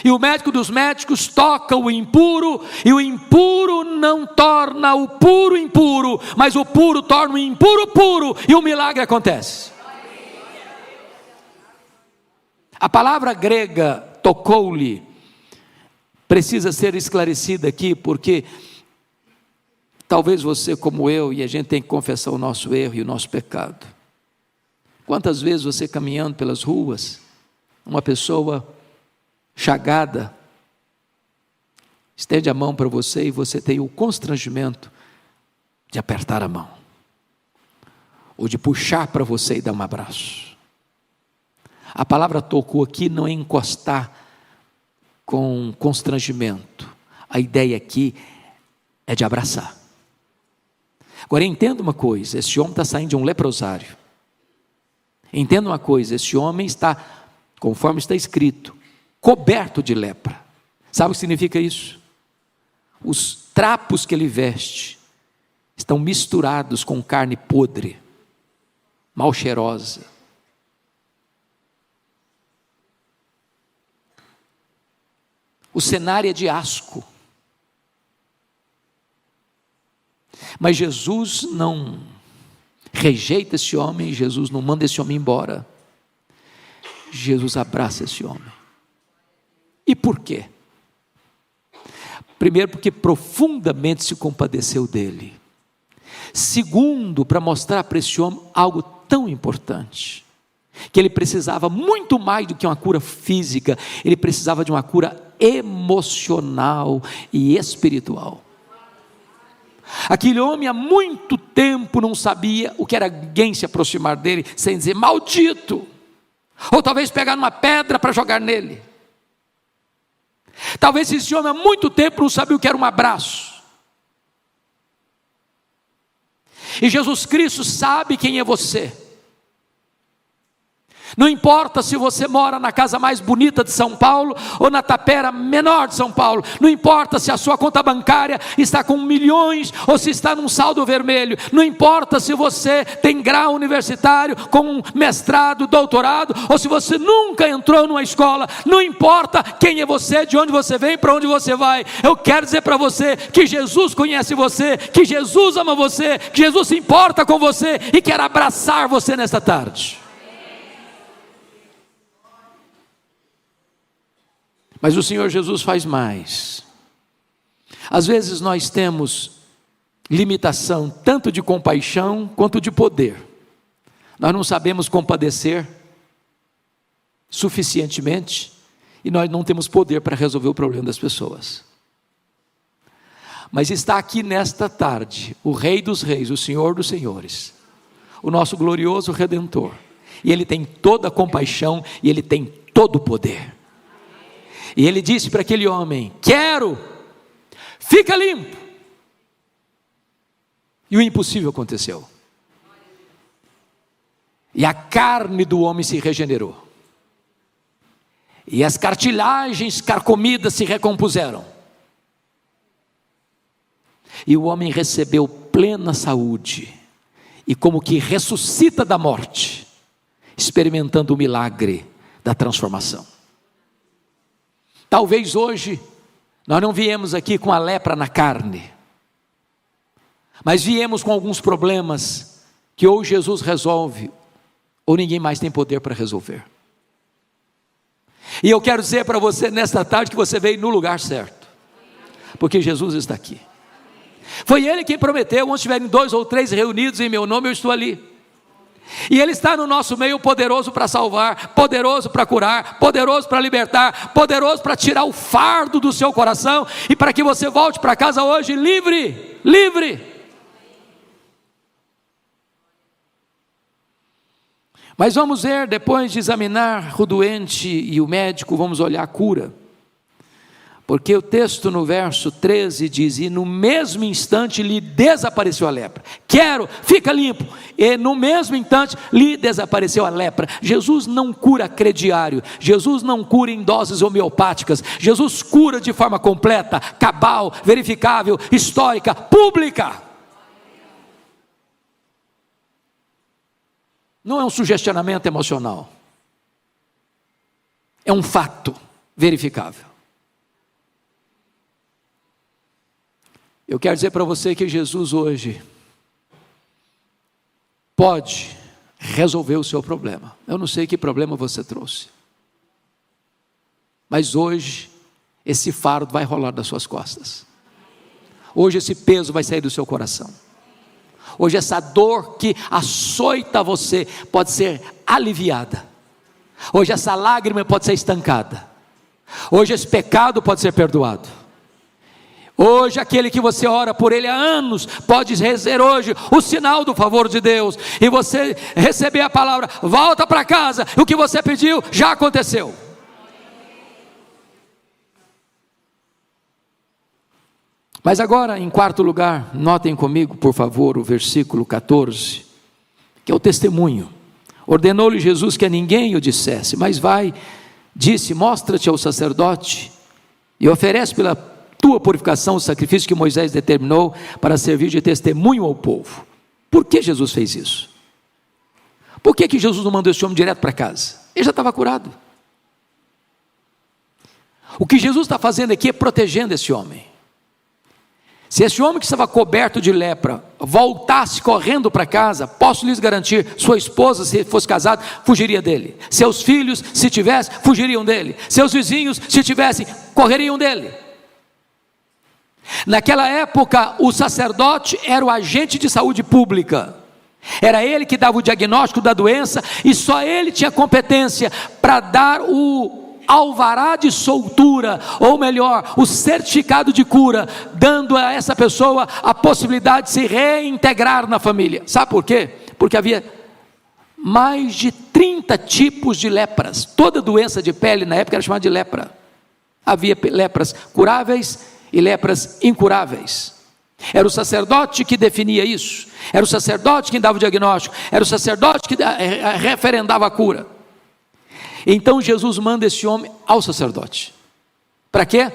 E o médico dos médicos toca o impuro, e o impuro não torna o puro impuro, mas o puro torna o impuro puro, e o milagre acontece. A palavra grega tocou-lhe precisa ser esclarecida aqui, porque talvez você como eu, e a gente tem que confessar o nosso erro e o nosso pecado. Quantas vezes você caminhando pelas ruas, uma pessoa chagada estende a mão para você e você tem o constrangimento de apertar a mão, ou de puxar para você e dar um abraço. A palavra tocou aqui não é encostar com constrangimento. A ideia aqui é de abraçar. Agora entenda uma coisa, esse homem está saindo de um leprosário. Entenda uma coisa, esse homem está, conforme está escrito, coberto de lepra. Sabe o que significa isso? Os trapos que ele veste estão misturados com carne podre, mal cheirosa. O cenário é de asco. Mas Jesus não rejeita esse homem, Jesus não manda esse homem embora. Jesus abraça esse homem. E por quê? Primeiro, porque profundamente se compadeceu dele. Segundo, para mostrar para esse homem algo tão importante, que ele precisava muito mais do que uma cura física, ele precisava de uma cura emocional e espiritual. Aquele homem há muito tempo não sabia o que era alguém se aproximar dele sem dizer maldito, ou talvez pegar uma pedra para jogar nele. Talvez esse homem há muito tempo não sabia o que era um abraço. E Jesus Cristo sabe quem é você. Não importa se você mora na casa mais bonita de São Paulo ou na tapera menor de São Paulo. Não importa se a sua conta bancária está com milhões ou se está num saldo vermelho. Não importa se você tem grau universitário com mestrado, doutorado, ou se você nunca entrou numa escola. Não importa quem é você, de onde você vem, para onde você vai. Eu quero dizer para você que Jesus conhece você, que Jesus ama você, que Jesus se importa com você e quer abraçar você nesta tarde. Mas o Senhor Jesus faz mais. Às vezes nós temos limitação tanto de compaixão quanto de poder. Nós não sabemos compadecer suficientemente, e nós não temos poder para resolver o problema das pessoas. Mas está aqui nesta tarde o Rei dos Reis, o Senhor dos Senhores, o nosso glorioso Redentor, e Ele tem toda a compaixão, e Ele tem todo o poder. E Ele disse para aquele homem: quero, fica limpo. E o impossível aconteceu, e a carne do homem se regenerou, e as cartilagens carcomidas se recompuseram, e o homem recebeu plena saúde, e como que ressuscita da morte, experimentando o milagre da transformação. Talvez hoje nós não viemos aqui com a lepra na carne, mas viemos com alguns problemas que ou Jesus resolve, ou ninguém mais tem poder para resolver. E eu quero dizer para você nesta tarde que você veio no lugar certo, porque Jesus está aqui. Foi Ele quem prometeu: onde estiverem 2 ou 3 reunidos em meu nome, eu estou ali. E Ele está no nosso meio, poderoso para salvar, poderoso para curar, poderoso para libertar, poderoso para tirar o fardo do seu coração, e para que você volte para casa hoje livre, livre. Mas vamos ver, depois de examinar o doente e o médico, vamos olhar a cura. Porque o texto no verso 13 diz: e no mesmo instante lhe desapareceu a lepra. Quero, fica limpo. E no mesmo instante lhe desapareceu a lepra. Jesus não cura crediário, Jesus não cura em doses homeopáticas, Jesus cura de forma completa, cabal, verificável, histórica, pública. Não é um sugestionamento emocional, é um fato verificável. Eu quero dizer para você que Jesus hoje pode resolver o seu problema. Eu não sei que problema você trouxe, mas hoje esse fardo vai rolar das suas costas. Hoje esse peso vai sair do seu coração. Hoje essa dor que açoita você pode ser aliviada. Hoje essa lágrima pode ser estancada. Hoje esse pecado pode ser perdoado. Hoje aquele que você ora por ele há anos pode receber hoje o sinal do favor de Deus, e você receber a palavra: volta para casa, o que você pediu já aconteceu. Mas agora, em quarto lugar, notem comigo, por favor, o versículo 14, que é o testemunho. Ordenou-lhe Jesus que a ninguém o dissesse, mas vai, disse: mostra-te ao sacerdote e oferece pela tua purificação o sacrifício que Moisés determinou para servir de testemunho ao povo. Por que Jesus fez isso? Por que Jesus não mandou esse homem direto para casa? Ele já estava curado. O que Jesus está fazendo aqui é protegendo esse homem. Se esse homem que estava coberto de lepra voltasse correndo para casa, posso lhes garantir, sua esposa, se fosse casado, fugiria dele. Seus filhos, se tivesse, fugiriam dele. Seus vizinhos, se tivessem, correriam dele. Naquela época, o sacerdote era o agente de saúde pública. Era ele que dava o diagnóstico da doença, e só ele tinha competência para dar o alvará de soltura, ou melhor, o certificado de cura, dando a essa pessoa a possibilidade de se reintegrar na família. Sabe por quê? Porque havia mais de 30 tipos de lepras. Toda doença de pele na época era chamada de lepra. Havia lepras curáveis e lepras incuráveis. Era o sacerdote que definia isso, era o sacerdote que dava o diagnóstico, era o sacerdote que referendava a cura. Então Jesus manda esse homem ao sacerdote. Para quê?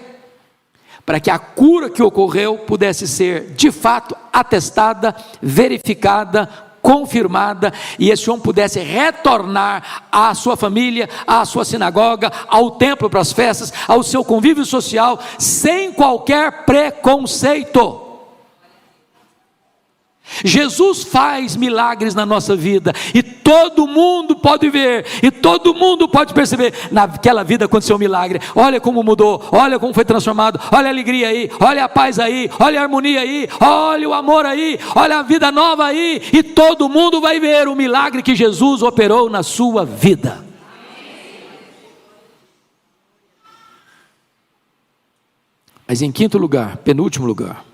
Para que a cura que ocorreu pudesse ser de fato atestada, verificada, confirmada, e esse homem pudesse retornar à sua família, à sua sinagoga, ao templo para as festas, ao seu convívio social, sem qualquer preconceito. Jesus faz milagres na nossa vida, e todo mundo pode ver, e todo mundo pode perceber, naquela vida aconteceu um milagre. Olha como mudou, olha como foi transformado, olha a alegria aí, olha a paz aí, olha a harmonia aí, olha o amor aí, olha a vida nova aí, e todo mundo vai ver o milagre que Jesus operou na sua vida. Mas em quinto lugar, penúltimo lugar,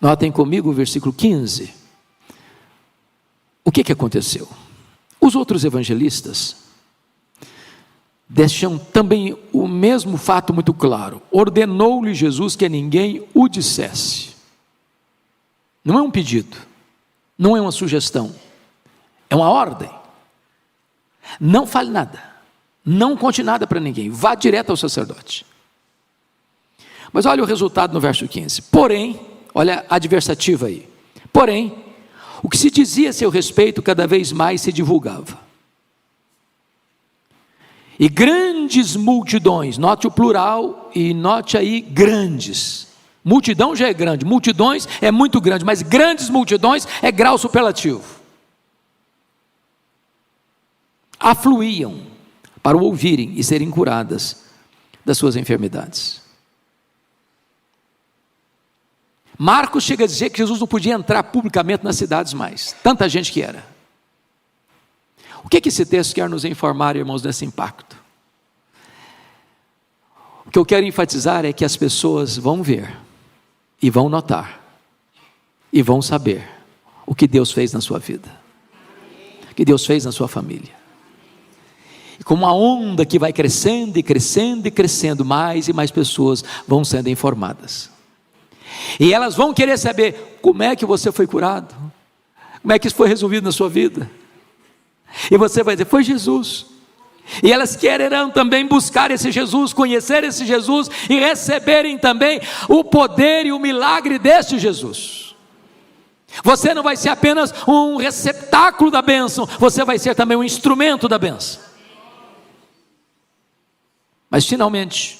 notem comigo o versículo 15. O que aconteceu? Os outros evangelistas deixam também o mesmo fato muito claro. Ordenou-lhe Jesus que a ninguém o dissesse. Não é um pedido, não é uma sugestão, é uma ordem. Não fale nada, não conte nada para ninguém, vá direto ao sacerdote. Mas olha o resultado no verso 15. Porém, olha a adversativa aí. Porém, o que se dizia a seu respeito cada vez mais se divulgava. E grandes multidões, note o plural e note aí grandes. Multidão já é grande, multidões é muito grande, mas grandes multidões é grau superlativo. Afluíam para o ouvirem e serem curadas das suas enfermidades. Marcos chega a dizer que Jesus não podia entrar publicamente nas cidades mais, tanta gente que era. O que esse texto quer nos informar, irmãos, desse impacto? O que eu quero enfatizar é que as pessoas vão ver, e vão notar, e vão saber o que Deus fez na sua vida, o que Deus fez na sua família. E como uma onda que vai crescendo e crescendo e crescendo, mais e mais pessoas vão sendo informadas. E elas vão querer saber como é que você foi curado, como é que isso foi resolvido na sua vida. E você vai dizer, foi Jesus. E elas quererão também buscar esse Jesus, conhecer esse Jesus e receberem também o poder e o milagre deste Jesus. Você não vai ser apenas um receptáculo da bênção, você vai ser também um instrumento da bênção. Mas finalmente,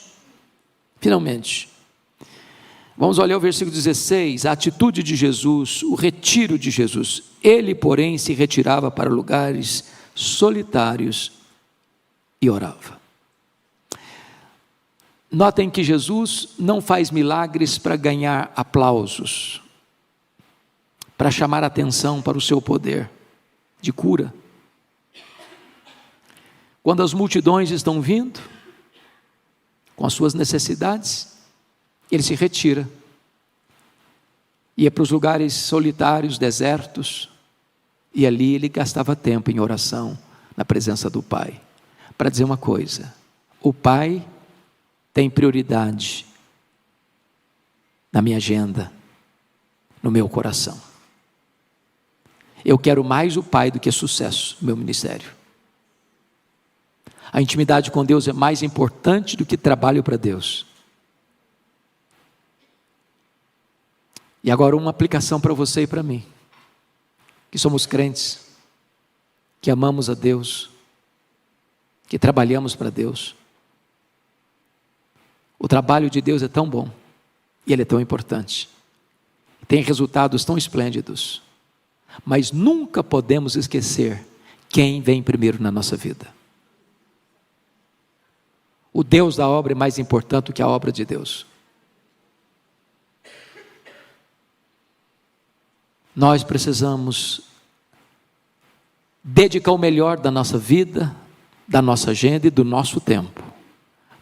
vamos olhar o versículo 16, a atitude de Jesus, o retiro de Jesus. Ele, porém, se retirava para lugares solitários e orava. Notem que Jesus não faz milagres para ganhar aplausos, para chamar atenção para o seu poder de cura. Quando as multidões estão vindo, com as suas necessidades, ele se retira, ia para os lugares solitários, desertos, e ali ele gastava tempo em oração, na presença do Pai, para dizer uma coisa: o Pai tem prioridade na minha agenda, no meu coração. Eu quero mais o Pai do que sucesso no meu ministério. A intimidade com Deus é mais importante do que trabalho para Deus. E agora uma aplicação para você e para mim, que somos crentes, que amamos a Deus, que trabalhamos para Deus. O trabalho de Deus é tão bom, e ele é tão importante, tem resultados tão esplêndidos, mas nunca podemos esquecer quem vem primeiro na nossa vida. O Deus da obra é mais importante do que a obra de Deus. Nós precisamos dedicar o melhor da nossa vida, da nossa agenda e do nosso tempo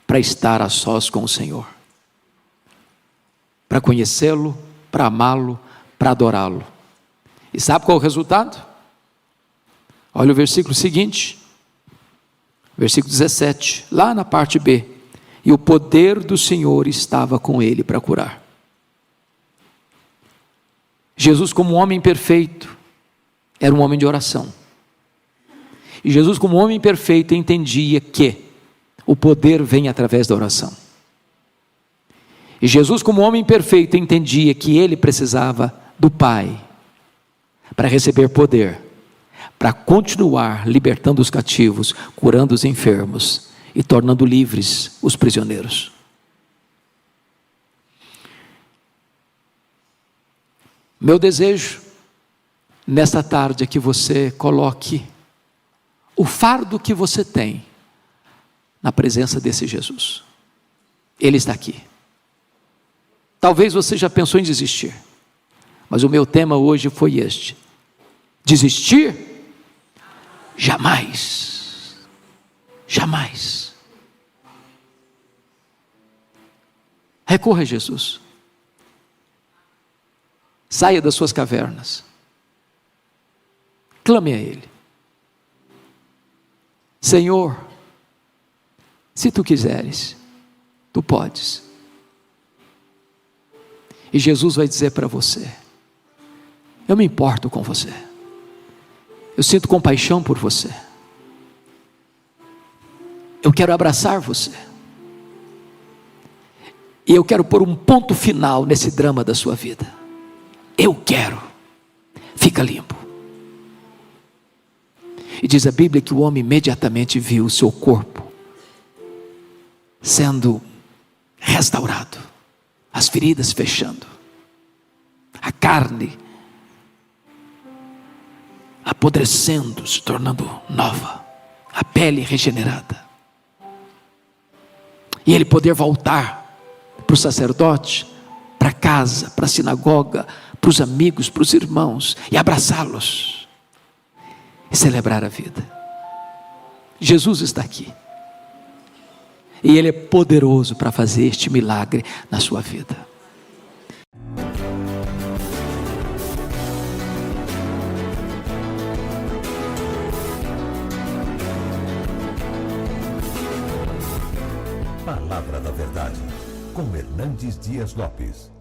para estar a sós com o Senhor, para conhecê-lo, para amá-lo, para adorá-lo. E sabe qual é o resultado? Olha o versículo seguinte, versículo 17, lá na parte B. E o poder do Senhor estava com ele para curar. Jesus, como homem perfeito, era um homem de oração. E Jesus, como homem perfeito, entendia que o poder vem através da oração. E Jesus, como homem perfeito, entendia que ele precisava do Pai para receber poder, para continuar libertando os cativos, curando os enfermos e tornando livres os prisioneiros. Meu desejo nesta tarde é que você coloque o fardo que você tem na presença desse Jesus. Ele está aqui. Talvez você já pensou em desistir, mas o meu tema hoje foi este: desistir? Jamais. Jamais. Recorra a Jesus. Saia das suas cavernas. Clame a Ele. Senhor, se Tu quiseres, Tu podes. E Jesus vai dizer para você: eu me importo com você. Eu sinto compaixão por você. Eu quero abraçar você. E eu quero pôr um ponto final nesse drama da sua vida. Eu quero. Fica limpo. E diz a Bíblia que o homem imediatamente viu o seu corpo sendo restaurado, as feridas fechando, a carne apodrecendo, se tornando nova, a pele regenerada. E ele poder voltar para o sacerdote, para casa, para a sinagoga, para os amigos, para os irmãos, e abraçá-los, e celebrar a vida. Jesus está aqui, e Ele é poderoso para fazer este milagre na sua vida. Palavra da Verdade, com Hernandes Dias Lopes.